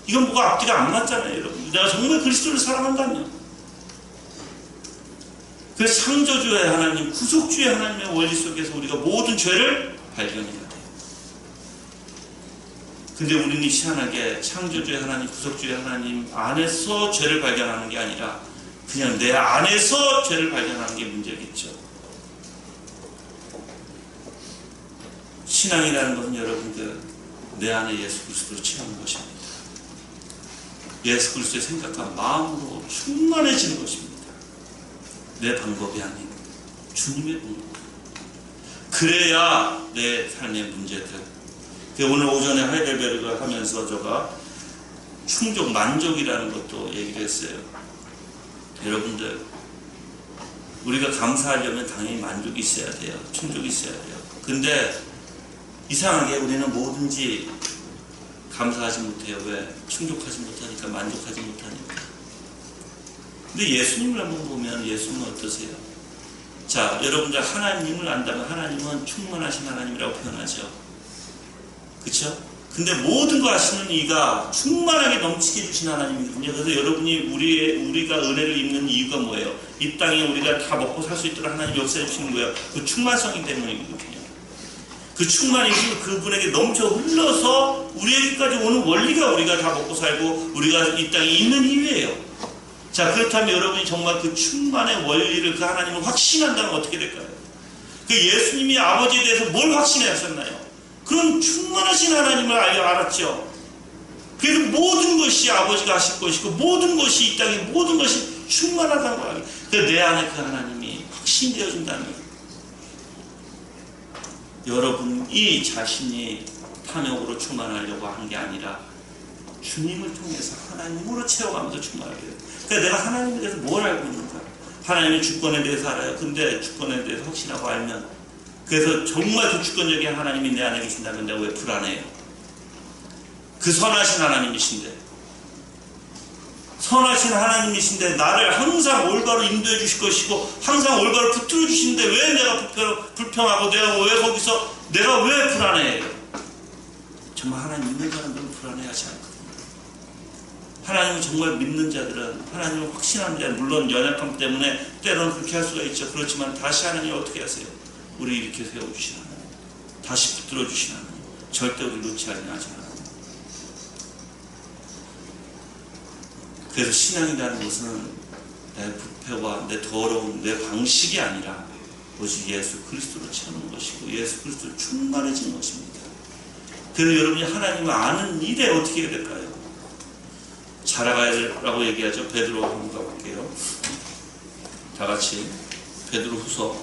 이건 뭐가 앞뒤가 안 맞잖아요, 여러분. 내가 정말 그리스도를 사랑한다면. 그래서 창조주의 하나님, 구속주의 하나님의 원리 속에서 우리가 모든 죄를 발견해야 돼요. 근데 우리는 희한하게 창조주의 하나님, 구속주의 하나님 안에서 죄를 발견하는 게 아니라 그냥 내 안에서 죄를 발견하는 게 문제겠죠. 신앙이라는 것은 여러분들, 내 안에 예수 그리스도를 채우는 것입니다. 예수 그리스도의 생각과 마음으로 충만해지는 것입니다. 내 방법이 아닌 주님의 방법. 그래야 내 삶의 문제들. 오늘 오전에 하이델베르그를 하면서 제가 충족, 만족이라는 것도 얘기를 했어요. 여러분들, 우리가 감사하려면 당연히 만족이 있어야 돼요. 충족이 있어야 돼요. 근데 이상하게 우리는 뭐든지 감사하지 못해요. 왜? 충족하지 못하니까, 만족하지 못하니까. 근데 예수님을 한번 보면 예수님은 어떠세요? 자, 여러분들 하나님을 안다면 하나님은 충만하신 하나님이라고 표현하죠. 그쵸? 근데 모든 거 하시는 이가 충만하게 넘치게 해주신 하나님이거든요. 그래서 여러분이 우리가 은혜를 입는 이유가 뭐예요? 이 땅에 우리가 다 먹고 살 수 있도록 하나님 역사해 주시는 거예요. 그 충만성이 때문이거든요. 그 충만이 그분에게 넘쳐 흘러서 우리에게까지 오는 원리가 우리가 다 먹고 살고 우리가 이 땅에 있는 이유예요. 자, 그렇다면 여러분이 정말 그 충만의 원리를, 그 하나님을 확신한다면 어떻게 될까요? 그 예수님이 아버지에 대해서 뭘 확신하셨나요? 그런 충만하신 하나님을 알았죠. 그래서 모든 것이 아버지가 하실 것이고 모든 것이 이 땅에 모든 것이 충만하다고 하기. 그래서 내 안에 그 하나님이 확신되어진다는 거예요. 여러분이 자신이 탐욕으로 충만하려고 한 게 아니라 주님을 통해서 하나님으로 채워가면서 충만하게 돼요. 그러니까 내가 하나님에 대해서 뭘 알고 있는가? 하나님의 주권에 대해서 알아요. 근데 주권에 대해서 확신하고 알면, 그래서 정말 그 주권적인 하나님이 내 안에 계신다면 내가 왜 불안해요? 그 선하신 하나님이신데, 선하신 하나님이신데 나를 항상 올바로 인도해 주실 것이고 항상 올바로 붙들어 주시는데 왜 내가 불평하고 왜 거기서 내가 왜 불안해요? 정말 하나님 믿는 사람들은 불안해하지 않거든요. 하나님을 정말 믿는 자들은, 하나님을 확신하는 자들은, 물론 연약함 때문에 때로는 그렇게 할 수가 있죠. 그렇지만 다시 하나님이 어떻게 하세요? 우리 이렇게 세워주시는 하나님, 다시 붙들어 주시는 하나님, 절대 우리 놓지 않으시는 하나님. 그래서 신앙이라는 것은 내 부패와 내 더러운 내 방식이 아니라 오직 예수 그리스도로 채우는 것이고 예수 그리스도로 충만해지는 것입니다. 그래서 여러분이 하나님을 아는 일에 어떻게 해야 될까요? 자라가야라고 얘기하죠. 베드로 한번 가볼게요. 다 같이 베드로 후서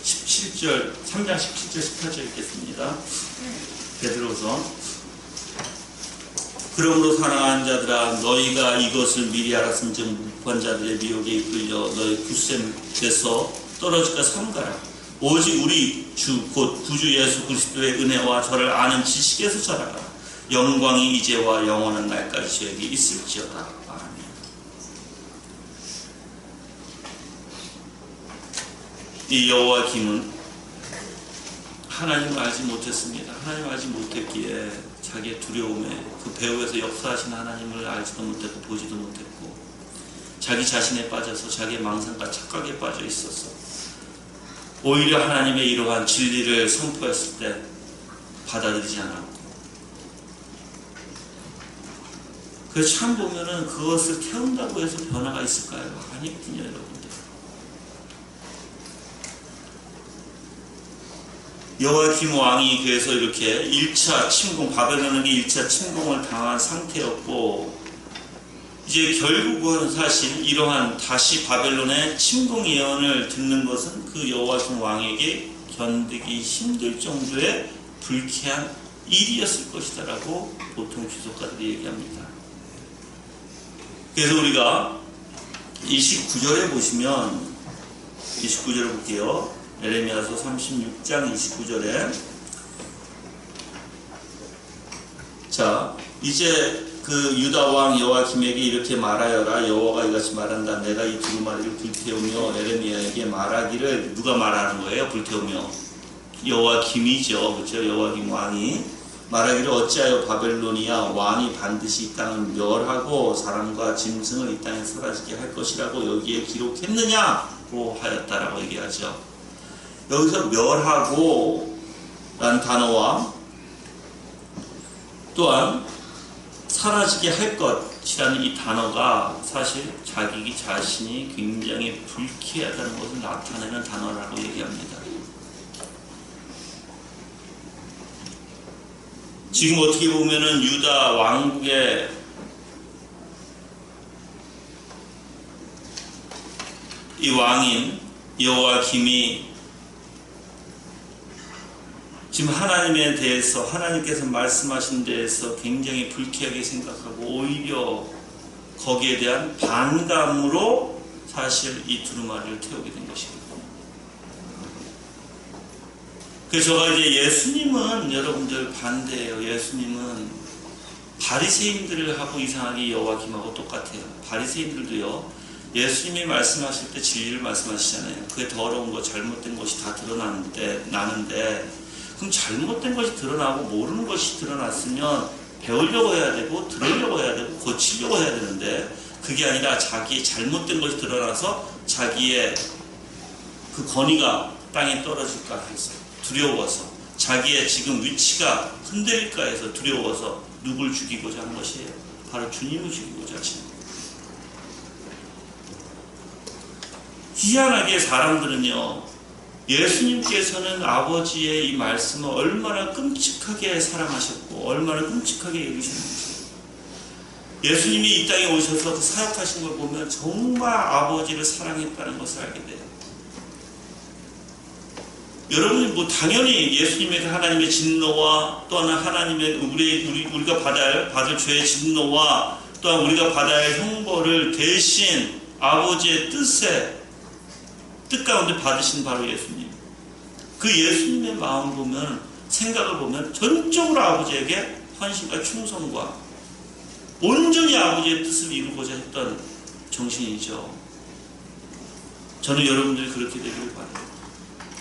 17절, 3장 17절 18절 읽겠습니다. 베드로 후서. 그러므로 사랑하는 자들아, 너희가 이것을 미리 알았음즉 무판자들의 미혹에 이끌려 너희 굳셈에서 떨어질까 삼가라. 오직 우리 주 곧 구주 예수 그리스도의 은혜와 저를 아는 지식에서 자라라. 영광이 이제와 영원한 날까지 저에게 있을지어다. 아멘. 이 여호와김은 하나님을 알지 못했습니다. 하나님을 알지 못했기에 자기의 두려움에 그 배후에서 역사하신 하나님을 알지도 못했고 보지도 못했고 자기 자신에 빠져서 자기의 망상과 착각에 빠져 있어서 오히려 하나님의 이러한 진리를 선포했을 때 받아들이지 않았고, 그래서 참 보면은 그것을 태운다고 해서 변화가 있을까요? 아니거든요, 여러분들. 여호와김 왕이 그래서 이렇게 1차 침공, 바벨론에게 1차 침공을 당한 상태였고, 이제 결국은 사실 이러한 다시 바벨론의 침공 예언을 듣는 것은 그 여호와김 왕에게 견디기 힘들 정도의 불쾌한 일이었을 것이다라고 보통 주석가들이 얘기합니다. 그래서 우리가 29절에 보시면, 29절을 볼게요. 에레미야서 36장 29절에 자, 이제 그 유다 왕 여호와김에게 이렇게 말하여라. 여호와가 이같이 말한다. 내가 이 두루마리를 불태우며 에레미야에게 말하기를. 누가 말하는 거예요? 불태우며 여호와김이죠. 그렇죠? 여호와김 왕이 말하기를 어찌하여 바벨로니아 왕이 반드시 이 땅을 멸하고 사람과 짐승을 이 땅에 사라지게 할 것이라고 여기에 기록했느냐고 하였다라고 얘기하죠. 여기서 멸하고 라는 단어와 또한 사라지게 할 것이라는 이 단어가 사실 자기 자신이 굉장히 불쾌하다는 것을 나타내는 단어라고 얘기합니다. 지금 어떻게 보면은 유다 왕국의 이 왕인 여호와김이 지금 하나님에 대해서, 하나님께서 말씀하신 데에서 굉장히 불쾌하게 생각하고 오히려 거기에 대한 반감으로 사실 이 두루마리를 태우게 된 것입니다. 그래서 제가 이제 예수님은 여러분들 반대예요. 예수님은 바리새인들하고 이상하게 여호와김하고 똑같아요. 바리새인들도요, 예수님이 말씀하실 때 진리를 말씀하시잖아요. 그게 더러운 거, 잘못된 것이 다 나는데 그럼 잘못된 것이 드러나고 모르는 것이 드러났으면 배우려고 해야 되고 들으려고 해야 되고 고치려고 해야 되는데, 그게 아니라 자기의 잘못된 것이 드러나서 자기의 그 권위가 땅에 떨어질까 해서 두려워서, 자기의 지금 위치가 흔들릴까 해서 두려워서 누굴 죽이고자 한 것이에요? 바로 주님을 죽이고자 하신 거예요. 희한하게 사람들은요, 예수님께서는 아버지의 이 말씀을 얼마나 끔찍하게 사랑하셨고 얼마나 끔찍하게 여기셨는지, 예수님이 이 땅에 오셔서 사역하신 걸 보면 정말 아버지를 사랑했다는 것을 알게 돼요. 여러분이 당연히 예수님의 하나님의 진노와 또한 하나님의 우리가 받을 죄의 진노와 또한 우리가 받아야 할 형벌을 대신 아버지의 뜻 가운데 받으신 바로 예수님. 그 예수님의 마음 보면, 생각을 보면 전적으로 아버지에게 헌신과 충성과 온전히 아버지의 뜻을 이루고자 했던 정신이죠. 저는 여러분들이 그렇게 되기를 바라요.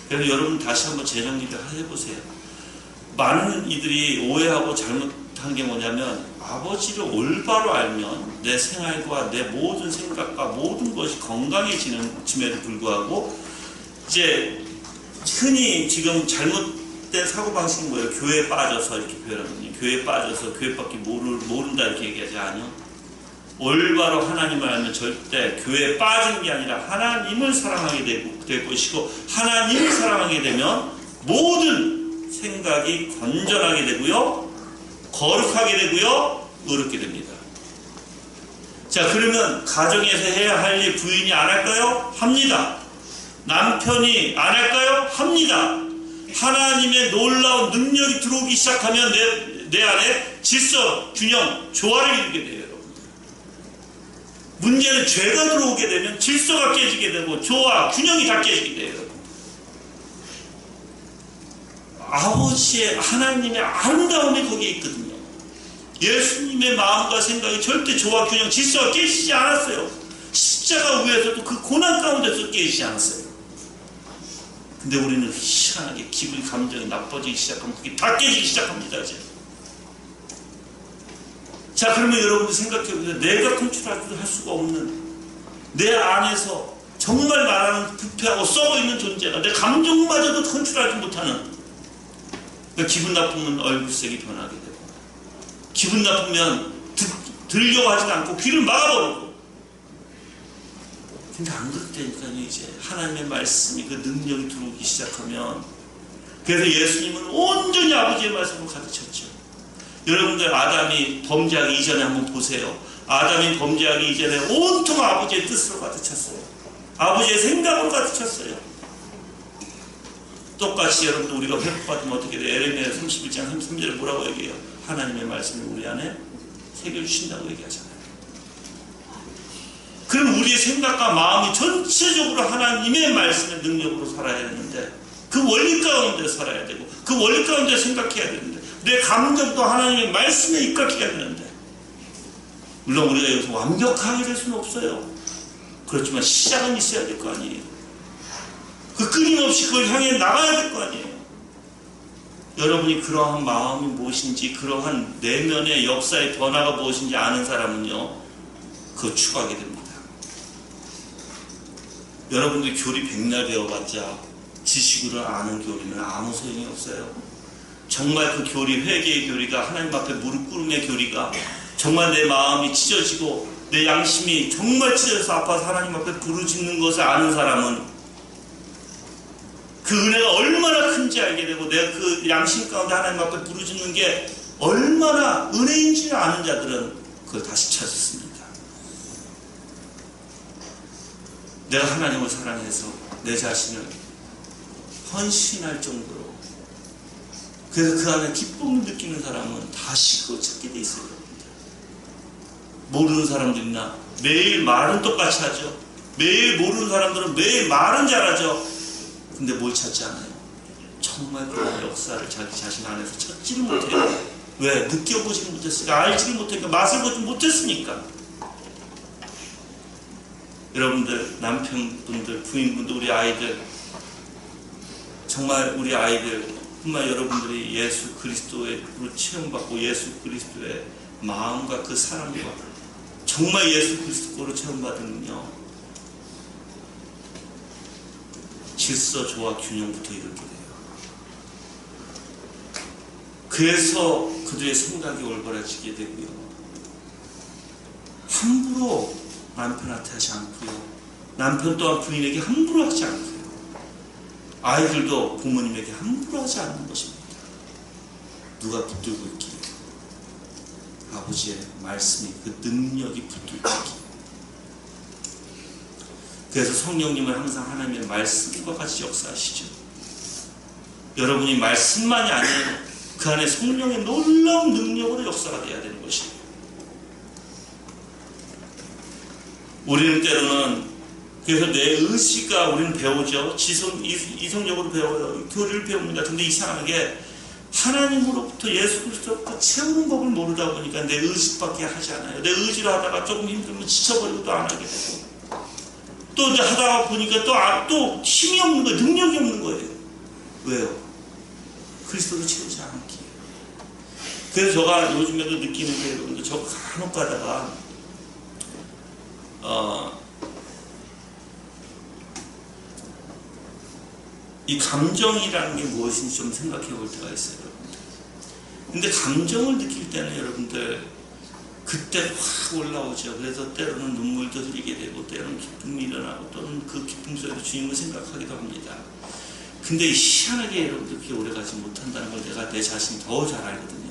그래서 여러분 다시 한번 재정리를 해보세요. 많은 이들이 오해하고 잘못한 게 뭐냐면, 아버지를 올바로 알면 내 생활과 내 모든 생각과 모든 것이 건강해지는임에도 불구하고, 이제 흔히 지금 잘못된 사고방식은 뭐예요? 교회에 빠져서 이렇게 표현하거든요. 교회에 빠져서 교회밖에 모른다 이렇게 얘기하지 않아요? 올바로 하나님을 알면 절대 교회에 빠지는 게 아니라 하나님을 사랑하게 될 것이고, 하나님을 사랑하게 되면 모든 생각이 건전하게 되고요, 거룩하게 되고요, 의롭게 됩니다. 자, 그러면 가정에서 해야 할 일 부인이 안 할까요? 합니다. 남편이 안 할까요? 합니다. 하나님의 놀라운 능력이 들어오기 시작하면 내 안에 질서, 균형, 조화를 이루게 돼요. 문제는 죄가 들어오게 되면 질서가 깨지게 되고 조화, 균형이 다 깨지게 돼요. 아버지의, 하나님의 아름다움이 거기에 있거든요. 예수님의 마음과 생각이 절대 조화, 균형, 질서가 깨지지 않았어요. 십자가 위에서도 그 고난 가운데서 깨지지 않았어요. 근데 우리는 희한하게 기분이, 감정이 나빠지기 시작하면 그게 다 깨지기 시작합니다. 이제. 자, 그러면 여러분들 생각해보세요. 내가 컨트롤할 수가 없는, 내 안에서 정말 나라는 부패하고 썩어있는 존재가 내 감정마저도 컨트롤하지 못하는, 그러니까 기분 나쁘면 얼굴색이 변하게 되고, 기분 나쁘면 들려고 하지도 않고 귀를 막아버리고. 근데 안 그렇다니까요. 이제 하나님의 말씀이, 그 능력이 들어오기 시작하면, 그래서 예수님은 온전히 아버지의 말씀을 가르쳤죠. 여러분들 아담이 범죄하기 이전에 한번 보세요. 아담이 범죄하기 이전에 온통 아버지의 뜻으로 가득 찼어요. 아버지의 생각으로 가득 찼어요. 똑같이 여러분들 우리가 회복받으면 어떻게 돼요? 에레미야 31장 33절에 뭐라고 얘기해요? 하나님의 말씀을 우리 안에 새겨주신다고 얘기하잖아요. 그럼 우리의 생각과 마음이 전체적으로 하나님의 말씀의 능력으로 살아야 되는데, 그 원리 가운데 살아야 되고, 그 원리 가운데 생각해야 되는데, 내 감정도 하나님의 말씀에 입각해야 되는데, 물론 우리가 여기서 완벽하게 될 수는 없어요. 그렇지만 시작은 있어야 될 거 아니에요. 그 끊임없이 그걸 향해 나가야 될 거 아니에요. 여러분이 그러한 마음이 무엇인지, 그러한 내면의 역사의 변화가 무엇인지 아는 사람은요, 그거 추구하게 됩니다. 여러분들이 교리 백날 배워봤자 지식으로 아는 교리는 아무 소용이 없어요. 정말 그 교리, 회개의 교리가, 하나님 앞에 무릎 꿇음의 교리가 정말 내 마음이 찢어지고 내 양심이 정말 찢어져서 아파서 하나님 앞에 부르짖는 것을 아는 사람은 그 은혜가 얼마나 큰지 알게 되고, 내가 그 양심 가운데 하나님 앞에 부르짖는 게 얼마나 은혜인지를 아는 자들은 그걸 다시 찾았습니다. 내가 하나님을 사랑해서 내 자신을 헌신할 정도로, 그래서 그 안에 기쁨을 느끼는 사람은 다시 그걸 찾게 돼 있어요. 모르는 사람들이나 매일 말은 똑같이 하죠. 매일 모르는 사람들은 매일 말은 잘하죠. 근데 뭘 찾지 않아요? 정말 그런 역사를 자기 자신 안에서 찾지를 못해요. 왜? 느껴보지를 못했으니까, 알지를 못했으니까, 맛을 보지 못했으니까. 여러분들, 남편분들, 부인분들, 우리 아이들, 정말 우리 아이들, 정말 여러분들이 예수 그리스도의 체험받고 예수 그리스도의 마음과 그 사랑과 정말 예수 그리스도로 체험받으면요, 질서, 조화, 균형부터 이렇게 돼요. 그래서 그들의 생각이 올바라지게 되고요, 함부로 남편한테 하지 않고요, 남편 또한 부인에게 함부로 하지 않고요, 아이들도 부모님에게 함부로 하지 않는 것입니다. 누가 붙들고 있기에? 아버지의 말씀이, 그 능력이 붙들고 있기에. 그래서 성령님은 항상 하나님의 말씀과 같이 역사하시죠. 여러분이 말씀만이 아니에요. 그 안에 성령의 놀라운 능력으로 역사가 돼야 되는 것입니다. 우리는 때로는 그래서 내 의지가 우리는 배우죠. 이성적으로 배워요. 교리를 배웁니다. 근데 이상하게 하나님으로부터 예수 그리스도로부터 채우는 법을 모르다 보니까 내 의지밖에 하지 않아요. 내 의지로 하다가 조금 힘들면 지쳐버리고 또 안 하게 되고, 또 이제 하다가 보니까 또 힘이 없는 거예요. 능력이 없는 거예요. 왜요? 그리스도로 채우지 않기에. 그래서 제가 요즘에도 느끼는 게, 여러분들, 저 간혹 가다가 이 감정이라는 게 무엇인지 좀 생각해 볼 때가 있어요, 여러분들. 근데 감정을 느낄 때는 여러분들 그때 확 올라오죠. 그래서 때로는 눈물도 흘리게 되고, 때로는 기쁨이 일어나고, 또는 그 기쁨 속에서 주님을 생각하기도 합니다. 근데 희한하게 여러분들 그게 오래가지 못한다는 걸 내가 내 자신이 더 잘 알거든요.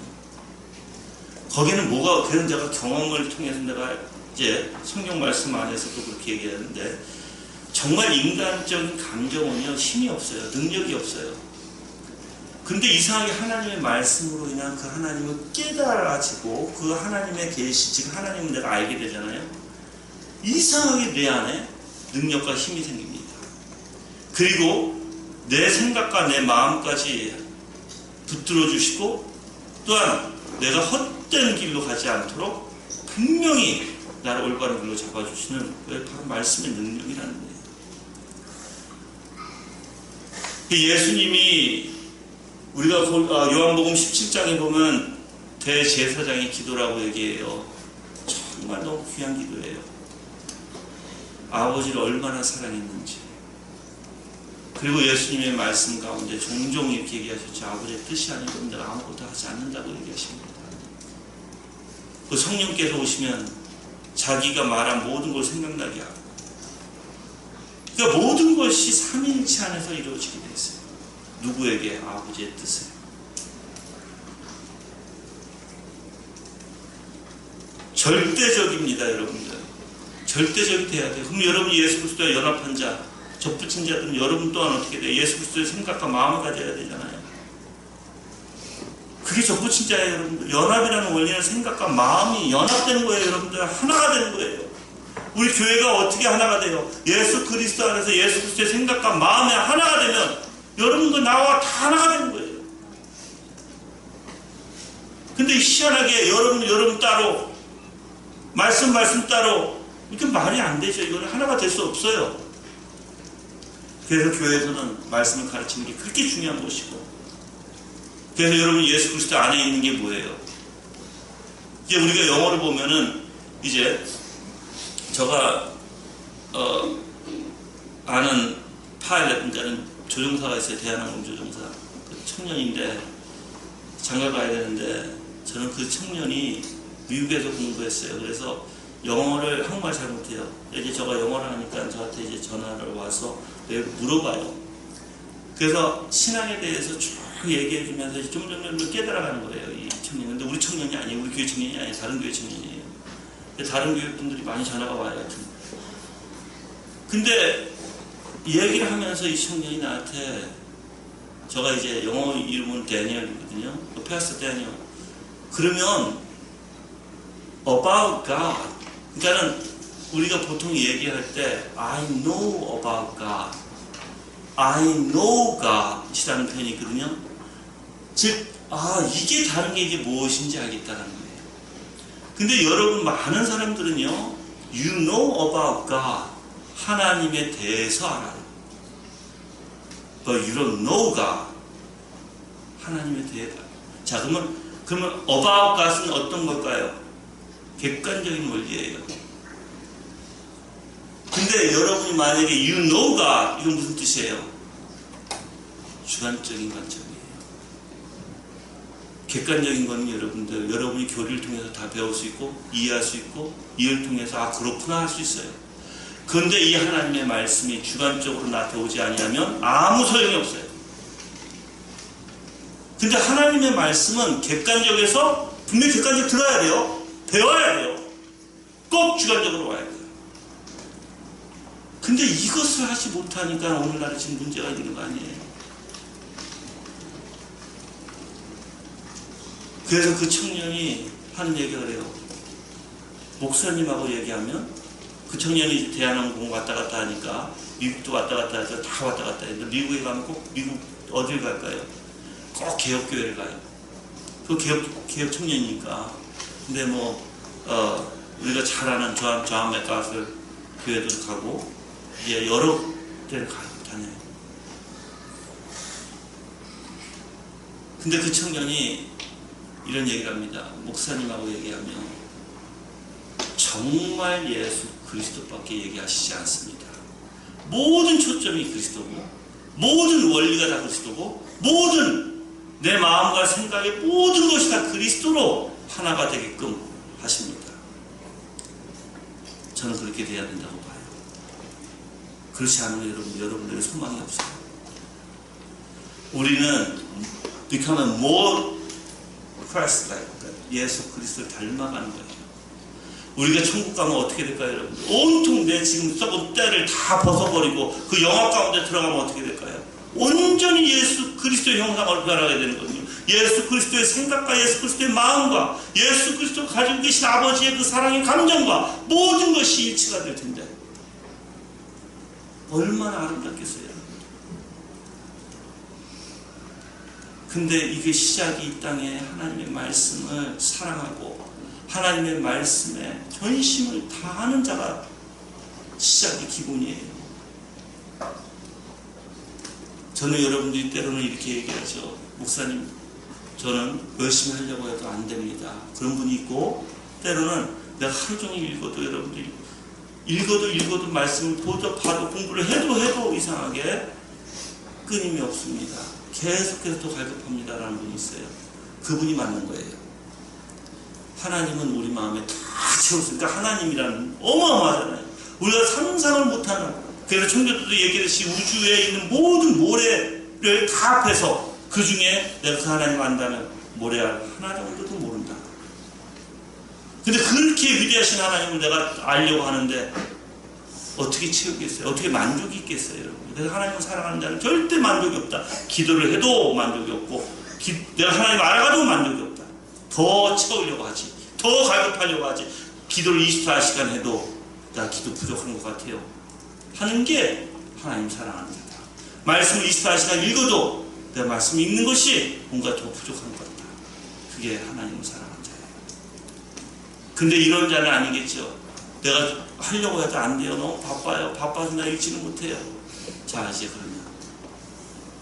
거기는 뭐가, 그런 제가 경험을 통해서 내가 이제 성경 말씀 안에서도 그렇게 얘기하는데, 정말 인간적인 감정은요, 힘이 없어요. 능력이 없어요. 근데 이상하게 하나님의 말씀으로 인한 그 하나님을 깨달아지고, 그 하나님의 계시, 즉 하나님을 내가 알게 되잖아요. 이상하게 내 안에 능력과 힘이 생깁니다. 그리고 내 생각과 내 마음까지 붙들어 주시고, 또한 내가 헛된 길로 가지 않도록 분명히 나를 올바른 길로 잡아주시는, 왜 바로 말씀의 능력이라는 거예요. 예수님이, 우리가 요한복음 17장에 보면 대제사장의 기도라고 얘기해요. 정말 너무 귀한 기도예요. 아버지를 얼마나 사랑했는지. 그리고 예수님의 말씀 가운데 종종 이렇게 얘기하셨죠. 아버지의 뜻이 아니면 내가 아무것도 하지 않는다고 얘기하십니다. 그 성령께서 오시면 자기가 말한 모든 걸 생각나게 하고, 그러니까 모든 것이 삼위일체 안에서 이루어지게 되어 있어요. 누구에게? 아버지의 뜻에. 절대적입니다, 여러분들. 절대적이 돼야 돼요. 그럼 여러분이 예수 그리스도와 연합한 자, 접붙인 자들은 여러분 또한 어떻게 돼요? 예수 그리스도의 생각과 마음을 가져야 되잖아요. 그게 접붙인 자예요, 여러분들. 연합이라는 원리는 생각과 마음이 연합되는 거예요, 여러분들. 하나가 되는 거예요. 우리 교회가 어떻게 하나가 돼요? 예수 그리스도 안에서 예수 그리스도의 생각과 마음이 하나가 되면 여러분도 나와 다 하나가 되는 거예요. 근데 희한하게 여러분 따로, 말씀 따로, 이렇게 말이 안 되죠. 이거는 하나가 될 수 없어요. 그래서 교회에서는 말씀을 가르치는 게 그렇게 중요한 것이고, 그래서 여러분 예수 그리스도 안에 있는 게 뭐예요? 이제 우리가 영어를 보면은, 이제 제가 아는 파일럿, 그러니까 조종사가 있어요. 대한항공 조종사. 그 청년인데 장가 가야 되는데, 저는 그 청년이 미국에서 공부했어요. 그래서 영어를, 한국말 잘 못해요. 이제 제가 영어를 하니까 저한테 이제 전화를 와서 물어봐요. 그래서 신앙에 대해서 쭉 얘기해주면서 점점 깨달아가는 거예요, 이 청년. 근데 우리 청년이 아니에요. 우리 교회 청년이 아니에요. 다른 교회 청년이에요. 다른 교회 분들이 많이 전화가 와요. 근데 얘기를 하면서 이 청년이 나한테, 제가 이제 영어 이름은 데니얼이거든요. 패스터 데니얼. 그러면 about God, 그러니까는 우리가 보통 얘기할 때 I know about God, I know God이라는 표현이 있거든요. 즉, 이게 다른 게 이게 무엇인지 알겠다는 거예요. 근데 여러분, 많은 사람들은요, you know about God, 하나님에 대해서 알아요. But you don't know God, 하나님에 대해서. 자, 그러면 about God은 어떤 걸까요? 객관적인 원리예요. 근데 여러분이 만약에 you know God, 이건 무슨 뜻이에요? 주관적인 관점이에요. 객관적인 거는 여러분이 교리를 통해서 다 배울 수 있고, 이해할 수 있고, 이해를 통해서 그렇구나 할 수 있어요. 그런데 이 하나님의 말씀이 주관적으로 나한테 오지 아니하면 아무 소용이 없어요. 근데 하나님의 말씀은 객관적에서 분명히 객관적으로 들어야 돼요. 배워야 돼요. 꼭 주관적으로 와야 돼요. 근데 이것을 하지 못하니까 오늘날에 지금 문제가 있는 거 아니에요. 그래서 그 청년이 하는 얘기가 그래요. 목사님하고 얘기하면 그 청년이 대한항공 왔다 갔다 하니까 미국도 왔다 갔다 해서 다 왔다 갔다 해서 미국에 가면 꼭 미국 어딜 갈까요? 꼭 개혁교회를 가요. 그 개혁 청년이니까. 근데 우리가 잘 아는 존 맥가슬 교회도 가고 이제 여러 데를 다녀요. 근데 그 청년이 이런 얘기를 합니다. 목사님하고 얘기하면 정말 예수 그리스도밖에 얘기하시지 않습니다. 모든 초점이 그리스도고 모든 원리가 다 그리스도고 모든 내 마음과 생각의 모든 것이 다 그리스도로 하나가 되게끔 하십니다. 저는 그렇게 돼야 된다고 봐요. 그렇지 않으면 여러분들의 소망이 없어요. 우리는 become more Christ-like, 예수 그리스도를 닮아가는 거예요. 우리가 천국 가면 어떻게 될까요, 여러분? 온통 내 지금 썩은 때를 다 벗어버리고 그 영화 가운데 들어가면 어떻게 될까요? 온전히 예수 그리스도의 형상으로 변하게 되는 거거든요. 예수 그리스도의 생각과 예수 그리스도의 마음과 예수 그리스도가 가지고 계신 아버지의 그 사랑의 감정과 모든 것이 일치가 될 텐데 얼마나 아름답겠어요. 근데 이게 시작이 이 땅에 하나님의 말씀을 사랑하고 하나님의 말씀에 전심을 다하는 자가 시작이 기본이에요. 저는 여러분들이 때로는 이렇게 얘기하죠. 목사님, 저는 열심히 하려고 해도 안 됩니다. 그런 분이 있고, 때로는 내가 하루 종일 읽어도 여러분들이 읽어도 말씀을 봐도 공부를 해도 이상하게 끊임이 없습니다. 계속해서 더 갈급합니다라는 분이 있어요. 그분이 맞는 거예요. 하나님은 우리 마음에 다 채웠으니까 하나님이라는 어마어마하잖아요. 우리가 상상을 못하는, 그래서 청교도도 얘기했듯이 우주에 있는 모든 모래를 다 합해서 그 중에 내가 그 하나님 안다면 모래알 하나 정도도 모른다. 근데 그렇게 위대하신 하나님을 내가 알려고 하는데 어떻게 채우겠어요? 어떻게 만족이 있겠어요, 여러분? 그래서 하나님을 사랑하는 자는 절대 만족이 없다. 기도를 해도 만족이 없고 내가 하나님을 알아가도 만족이 없다. 더 채우려고 하지. 더 갈급하려고 하지. 기도를 24시간 해도 나 기도 부족한 것 같아요. 하는 게 하나님 사랑하는 자다. 말씀을 24시간 읽어도 내가 말씀 읽는 것이 뭔가 더 부족한 것 같다. 그게 하나님을 사랑하는 자예요. 근데 이런 자는 아니겠죠. 내가 하려고 해도 안 돼요. 너무 바빠요. 바빠서 나 읽지는 못해요. 자, 이제 그러면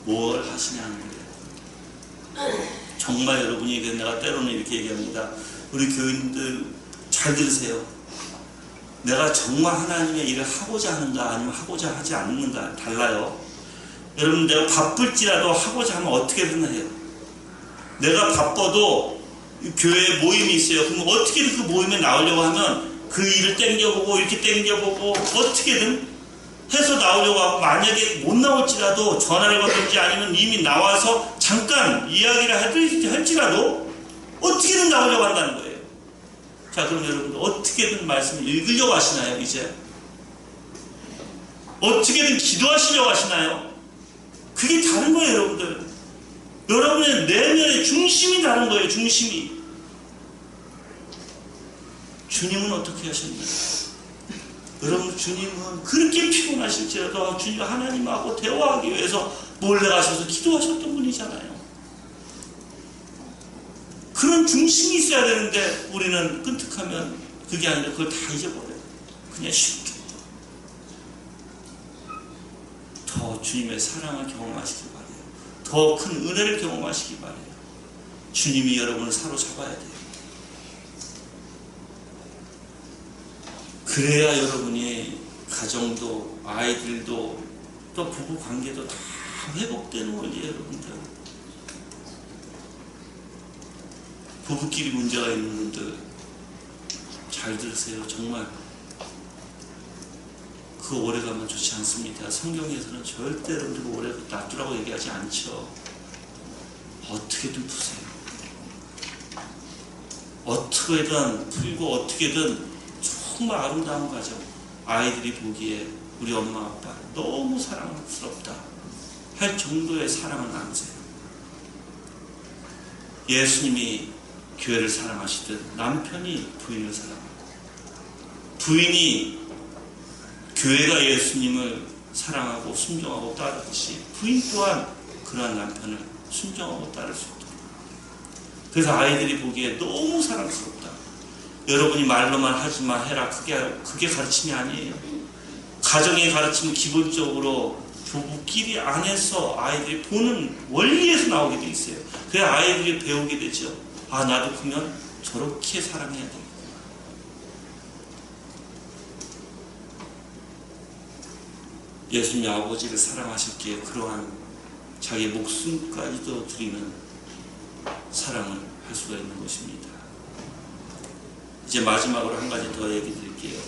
뭘 하시냐는 거예요. 정말 여러분이 내가 때로는 이렇게 얘기합니다. 우리 교인들 잘 들으세요. 내가 정말 하나님의 일을 하고자 하는가 아니면 하고자 하지 않는가 달라요. 여러분, 내가 바쁠지라도 하고자 하면 어떻게든 해요. 내가 바빠도 교회에 모임이 있어요. 그럼 어떻게든 그 모임에 나오려고 하면 그 일을 땡겨보고 이렇게 땡겨보고 어떻게든 해서 나오려고 하고, 만약에 못 나올지라도 전화를 걸든지 아니면 이미 나와서 잠깐 이야기를 할지라도 어떻게든 나오려고 한다는 거예요. 자, 그럼 여러분들 어떻게든 말씀을 읽으려고 하시나요? 이제 어떻게든 기도하시려고 하시나요? 그게 다른 거예요, 여러분들. 여러분의 내면의 중심이 다른 거예요. 중심이. 주님은 어떻게 하셨나요? 여러분, 주님은 그렇게 피곤하실지라도 주님 하나님하고 대화하기 위해서 몰래 가셔서 기도하셨던 분이잖아요. 그런 중심이 있어야 되는데 우리는 끈뜩하면 그게 아니라 그걸 다 잊어버려요. 그냥 쉽게. 더 주님의 사랑을 경험하시기 바래요. 더 큰 은혜를 경험하시기 바래요. 주님이 여러분을 사로잡아야 돼요. 그래야 여러분이 가정도 아이들도 또 부부 관계도 다 회복되는 거예요, 여러분들. 부부끼리 문제가 있는 분들 잘 들으세요. 정말 그 오래가면 좋지 않습니다. 성경에서는 절대 여러분들 오래 놔두라고 얘기하지 않죠. 어떻게든 푸세요. 어떻게든 풀고 어떻게든 정말 아름다운 가정, 아이들이 보기에 우리 엄마 아빠 너무 사랑스럽다 할 정도의 사랑을 나누세요. 예수님이 교회를 사랑하시듯 남편이 부인을 사랑하고, 부인이 교회가 예수님을 사랑하고 순종하고 따르듯이 부인 또한 그러한 남편을 순종하고 따를 수 있도록. 그래서 아이들이 보기에 너무 사랑스럽다. 여러분이 말로만 하지마 해라, 그게 가르침이 아니에요. 가정의 가르침은 기본적으로 부부끼리 안에서 아이들이 보는 원리에서 나오게 돼 있어요. 그래야 아이들이 배우게 되죠. 아, 나도 크면 저렇게 사랑해야 되겠구나. 예수님이 아버지를 사랑하셨기에 그러한 자기 목숨까지도 드리는 사랑을 할 수가 있는 것입니다. 이제 마지막으로 한 가지 더 얘기 드릴게요.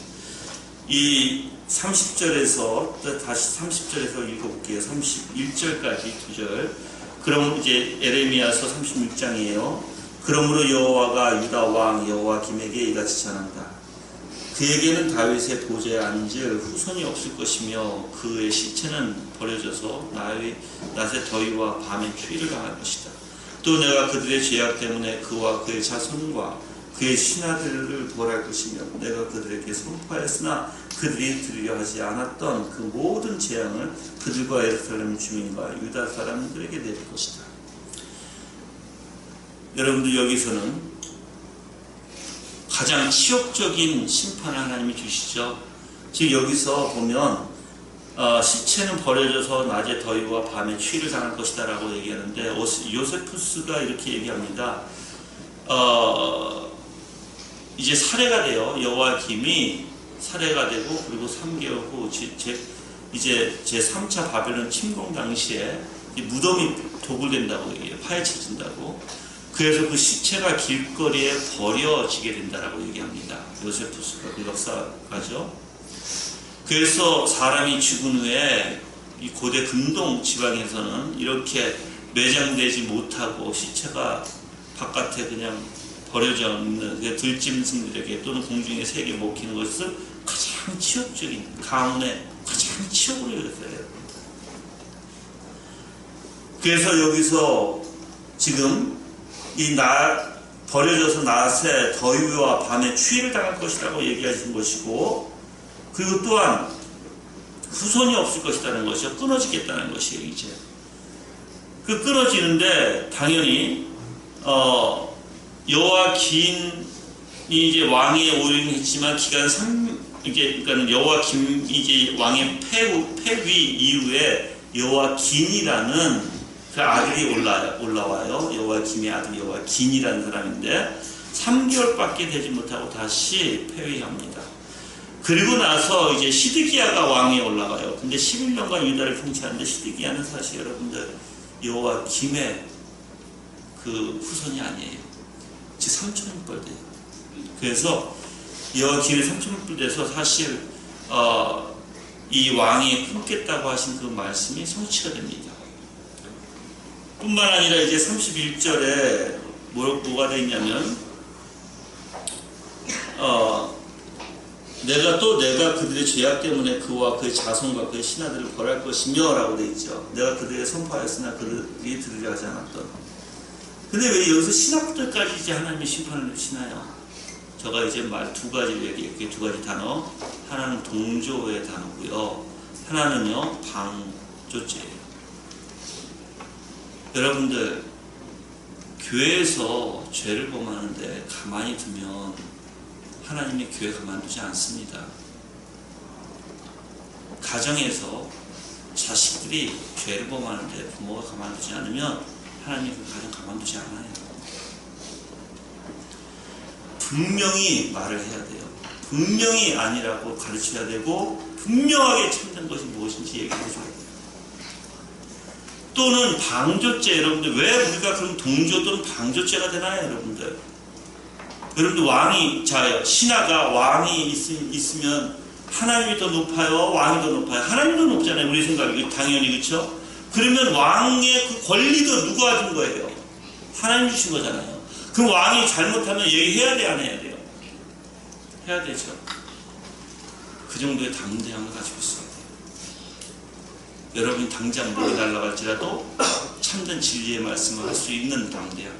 이 30절에서 다시 30절에서 읽어볼게요. 31절까지 2절. 그럼 이제 에레미야서 36장이에요. 그러므로 여호와가 유다 왕 여호와김에게 이같이 전한다. 그에게는 다윗의 보좌에 앉을 후손이 없을 것이며 그의 시체는 버려져서 낮의 더위와 밤의 추위를 당할 것이다. 또 내가 그들의 죄악 때문에 그와 그의 자손과 그의 신하들을 벌할 것이며 내가 그들에게 선포하였으나 그들이 들으려 하지 않았던 그 모든 재앙을 그들과 예루살렘 주민과 유다 사람들에게 내릴 것이다. 여러분들 여기서는 가장 치욕적인 심판을 하나님이 주시죠. 지금 여기서 보면 시체는 버려져서 낮의 더위와 밤의 추위를 당할 것이다 라고 얘기하는데 요세푸스가 이렇게 얘기합니다. 이제 살해가 돼요. 여호와김이 살해가 되고, 그리고 3개월 후 이제 제3차 바벨론 침공 당시에 무덤이 도굴된다고 얘기해요. 파헤쳐진다고. 그래서 그 시체가 길거리에 버려지게 된다라고 얘기합니다. 요세푸스가 그 역사가죠. 그래서 사람이 죽은 후에 이 고대 근동 지방에서는 이렇게 매장되지 못하고 시체가 바깥에 그냥 버려져 있는 들짐승들에게 또는 공중에 새게 먹히는 것을 가장 치욕적인, 가문의 가장 치욕으로 여겼어요. 그래서 여기서 지금 버려져서 낮에 더위와 밤에 추위를 당할 것이라고 얘기하신 것이고, 그리고 또한 후손이 없을 것이라는 것이요, 끊어지겠다는 것이에요. 이제 그 끊어지는데 당연히 여호와김이 이제 왕에 오르했지만 기간 그러니까 여호와김이 이제 왕의 폐위 이후에 여호와긴이라는 그 아들이 올라와요. 여호와김의 아들 여호와긴이라는 사람인데 3개월밖에 되지 못하고 다시 폐위합니다. 그리고 나서 이제 시드기야가 왕에 올라가요. 근데 11년간 유다를 통치하는데 시드기야는 사실 여러분들 여호와김의 그 후손이 아니에요. 즉 3,000년 돼요. 그래서 여호와김의 3,000년 돼서 사실 이 왕이 끊겠다고 하신 그 말씀이 성취가 됩니다. 뿐만 아니라 이제 31절에 뭐가 되어 있냐면 내가 그들의 죄악 때문에 그와 그의 자손과 그의 신하들을 벌할 것이며 라고 되어 있죠. 내가 그들에게 선포하였으나 그들이 들으려 하지 않았던. 근데 왜 여기서 신하들까지 이제 하나님의 심판을 주시나요? 제가 이제 두 가지를 얘기했고요. 두 가지 단어. 하나는 동조의 단어고요. 하나는요, 방조죄예요. 여러분들, 교회에서 죄를 범하는데 가만히 두면 하나님의 교회 가만두지 않습니다. 가정에서 자식들이 죄를 범하는데 부모가 가만두지 않으면 하나님이 그 가정 가만두지 않아요. 분명히 말을 해야 돼요. 분명히 아니라고 가르쳐야 되고, 분명하게 참된 것이 무엇인지 얘기해 줘야 돼요. 또는 방조죄. 여러분들, 왜 우리가 그럼 동조 또는 방조죄가 되나요? 여러분들 왕이, 신하가 왕이 있으면 하나님이 더 높아요? 왕이 더 높아요? 하나님이 더 높잖아요. 우리 생각이 당연히. 그렇죠? 그러면 왕의 그 권리도 누가 준 거예요? 하나님 주신 거잖아요. 그럼 왕이 잘못하면 얘기해야 돼, 안 해야 돼요? 해야 되죠. 그 정도의 담대함을 가지고 있어야 돼요. 여러분이 당장 목이 날아갈지라도 참된 진리의 말씀을 할 수 있는 담대함.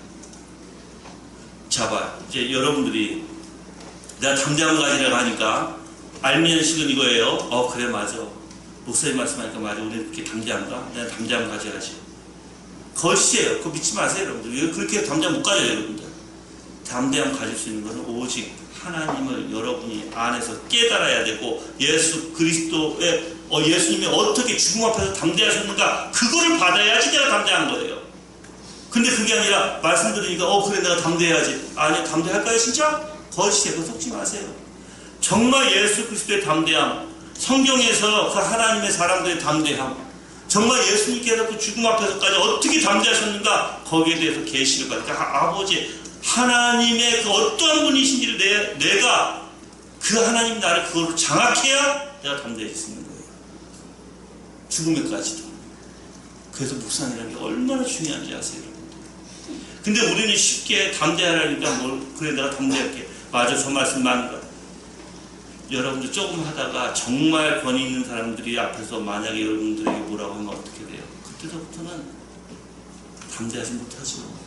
자, 봐. 이제 여러분들이 내가 담대함을 가지라고 하니까 알미는 식은 이거예요. 그래, 맞아. 목사님 말씀하니까 맞아. 우리 그렇게 담대한가? 내가 담대함을 가져야지. 거짓이에요. 그거 믿지 마세요, 여러분들. 그렇게 담대함 못 가져요, 여러분들. 담대함 가질 수 있는 것은 오직 하나님을 여러분이 안에서 깨달아야 되고, 예수 그리스도의 예수님이 어떻게 죽음 앞에서 담대하셨는가, 그거를 받아야지 내가 담대한 거예요. 근데 그게 아니라 말씀 들으니까 그래, 내가 담대해야지. 아니, 담대할까요 진짜? 거짓이에요. 그거 속지 마세요. 정말 예수 그리스도의 담대함, 성경에서 그 하나님의 사람들의 담대함, 정말 예수님께서 그 죽음 앞에서까지 어떻게 담대하셨는가, 거기에 대해서 계시를 받으니까 아버지 하나님의 그 어떠한 분이신지를 내가 그 하나님 나를 그걸 장악해야 내가 담대해질 수 있는 거예요. 죽음에까지도. 그래서 묵상이라는 게 얼마나 중요한지 아세요, 여러분들. 근데 우리는 쉽게 담대하라니까 그래, 내가 담대할게. 맞아, 저 말씀 맞는 거. 여러분들 조금 하다가 정말 권위 있는 사람들이 앞에서 만약에 여러분들에게 뭐라고 하면 어떻게 돼요? 그때부터는 담대하지 못하죠.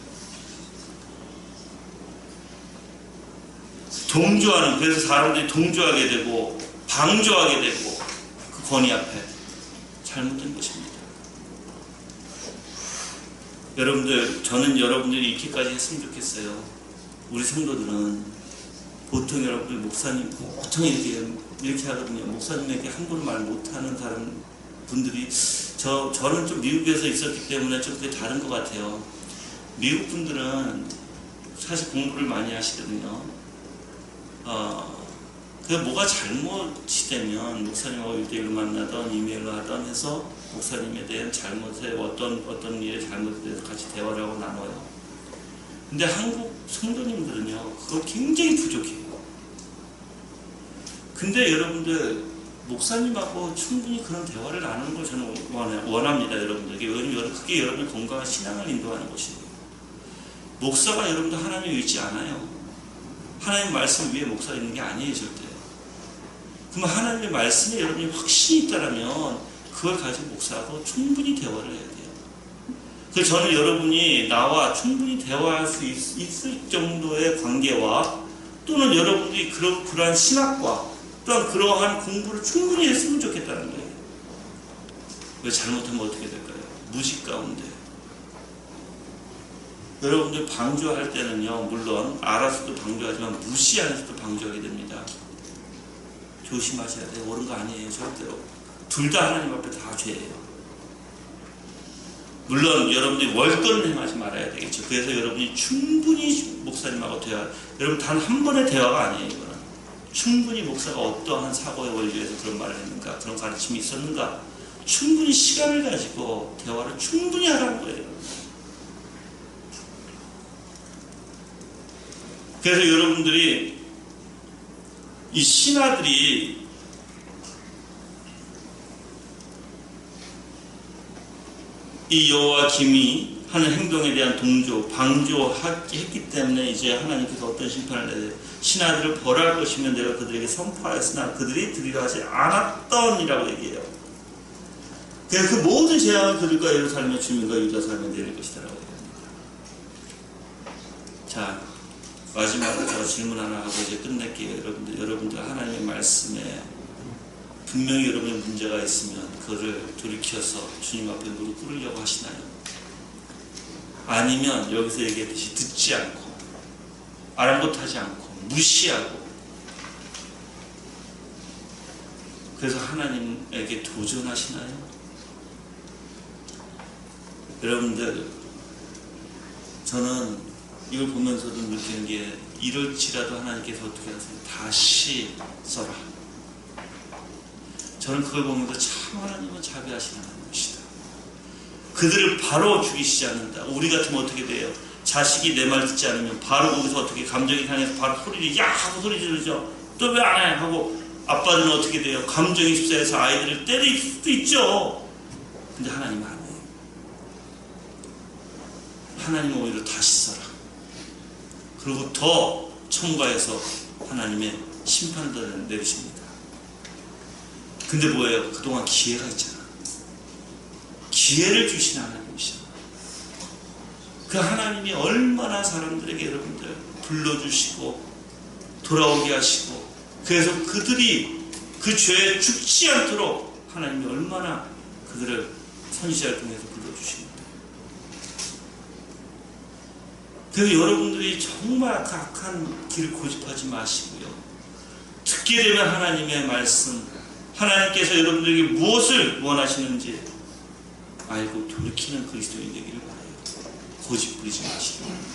동조하는, 그래서 사람들이 동조하게 되고 방조하게 되고 그 권위 앞에 잘못된 것입니다. 여러분들, 저는 여러분들이 이렇게까지 했으면 좋겠어요. 우리 성도들은 보통 여러분들 목사님 보통 이렇게 하거든요. 목사님에게 함부로 말 못하는 사람 분들이 저는 좀 미국에서 있었기 때문에 좀 그게 다른 것 같아요. 미국 분들은 사실 공부를 많이 하시거든요. 그게 뭐가 잘못이 되면 목사님하고 1대1로 만나던 이메일로 하던 해서 목사님에 대한 잘못에 어떤 일에 잘못에 대해서 같이 대화를 하고 나눠요. 근데 한국 성도님들은요, 그거 굉장히 부족해요. 근데 여러분들, 목사님하고 충분히 그런 대화를 나누는 걸 저는 원합니다, 여러분들에게. 왜냐면 그게 여러분의 건강한 신앙을 인도하는 것이에요. 목사가 여러분들 하나님을 믿지 않아요. 하나님 말씀 위에 목사가 있는 게 아니에요, 절대. 그러면 하나님의 말씀에 여러분이 확신이 있다면 그걸 가지고 목사하고 충분히 대화를 해야 돼요. 그래서 저는 여러분이 나와 충분히 대화할 수 있을 정도의 관계와, 또는 여러분들이 그러한 신학과 또한 그러한 공부를 충분히 했으면 좋겠다는 거예요. 왜 잘못하면 어떻게 될까요? 무식 가운데. 여러분들 방조할 때는요, 물론 알아서도 방조하지만 무시하면서도 방조하게 됩니다. 조심하셔야 돼요. 옳은 거 아니에요, 절대로. 둘 다 하나님 앞에 다 죄예요. 물론 여러분들이 월권을 행하지 말아야 되겠죠. 그래서 여러분이 충분히 목사님하고 여러분 단 한 번의 대화가 아니에요, 이거는. 충분히 목사가 어떠한 사고의 원리에서 그런 말을 했는가, 그런 가르침이 있었는가, 충분히 시간을 가지고 대화를 충분히 하라는 거예요. 그래서 여러분들이 이 신하들이 이 여호와김이 하는 행동에 대한 동조, 방조했기 때문에 이제 하나님께서 어떤 심판을 내요. 신하들을 벌할 것이면 내가 그들에게 선포하였으나 그들이 들으려 하지 않았던이라고 얘기해요. 그래서 그 모든 재앙을 그들과 예루살렘의 주민과 유다 사람에 내릴 것이다라고 얘기합니다. 자, 마지막으로 제가 질문 하나 하고 이제 끝낼게요. 여러분들 하나님의 말씀에 분명히 여러분의 문제가 있으면 그거를 돌이켜서 주님 앞에 무릎 꿇으려고 하시나요? 아니면 여기서 얘기했듯이 듣지 않고 아랑곳하지 않고 무시하고, 그래서 하나님에게 도전하시나요? 여러분들, 저는 이걸 보면서도 느끼는 게, 이럴지라도 하나님께서 어떻게 하세요? 다시 써라. 저는 그걸 보면서 참 하나님은 자비하시는 것이다. 그들을 바로 죽이시지 않는다. 우리 같으면 어떻게 돼요? 자식이 내 말 듣지 않으면 바로 거기서 어떻게 감정이 상해서 바로 소리를 야 하고 소리 지르죠. 또 왜 안 해? 하고 아빠들은 어떻게 돼요? 감정이 휩싸여서 아이들을 때릴 수도 있죠. 근데 하나님은 안 해요. 하나님은 오히려 다시 써라. 그리고 더 첨가해서 하나님의 심판을 내리십니다. 근데 뭐예요? 그동안 기회가 있잖아. 기회를 주신 하나님이시죠. 그 하나님이 얼마나 사람들에게 여러분들 불러주시고 돌아오게 하시고, 그래서 그들이 그 죄에 죽지 않도록 하나님이 얼마나 그들을 선지자를 통해서 불러주십니다. 그래서 여러분들이 정말 그 악한 길을 고집하지 마시고요. 듣게 되면 하나님의 말씀, 하나님께서 여러분들에게 무엇을 원하시는지 알고 돌이키는 그리스도인 되기를 바라요. 고집 부리지 마시기 바랍니다.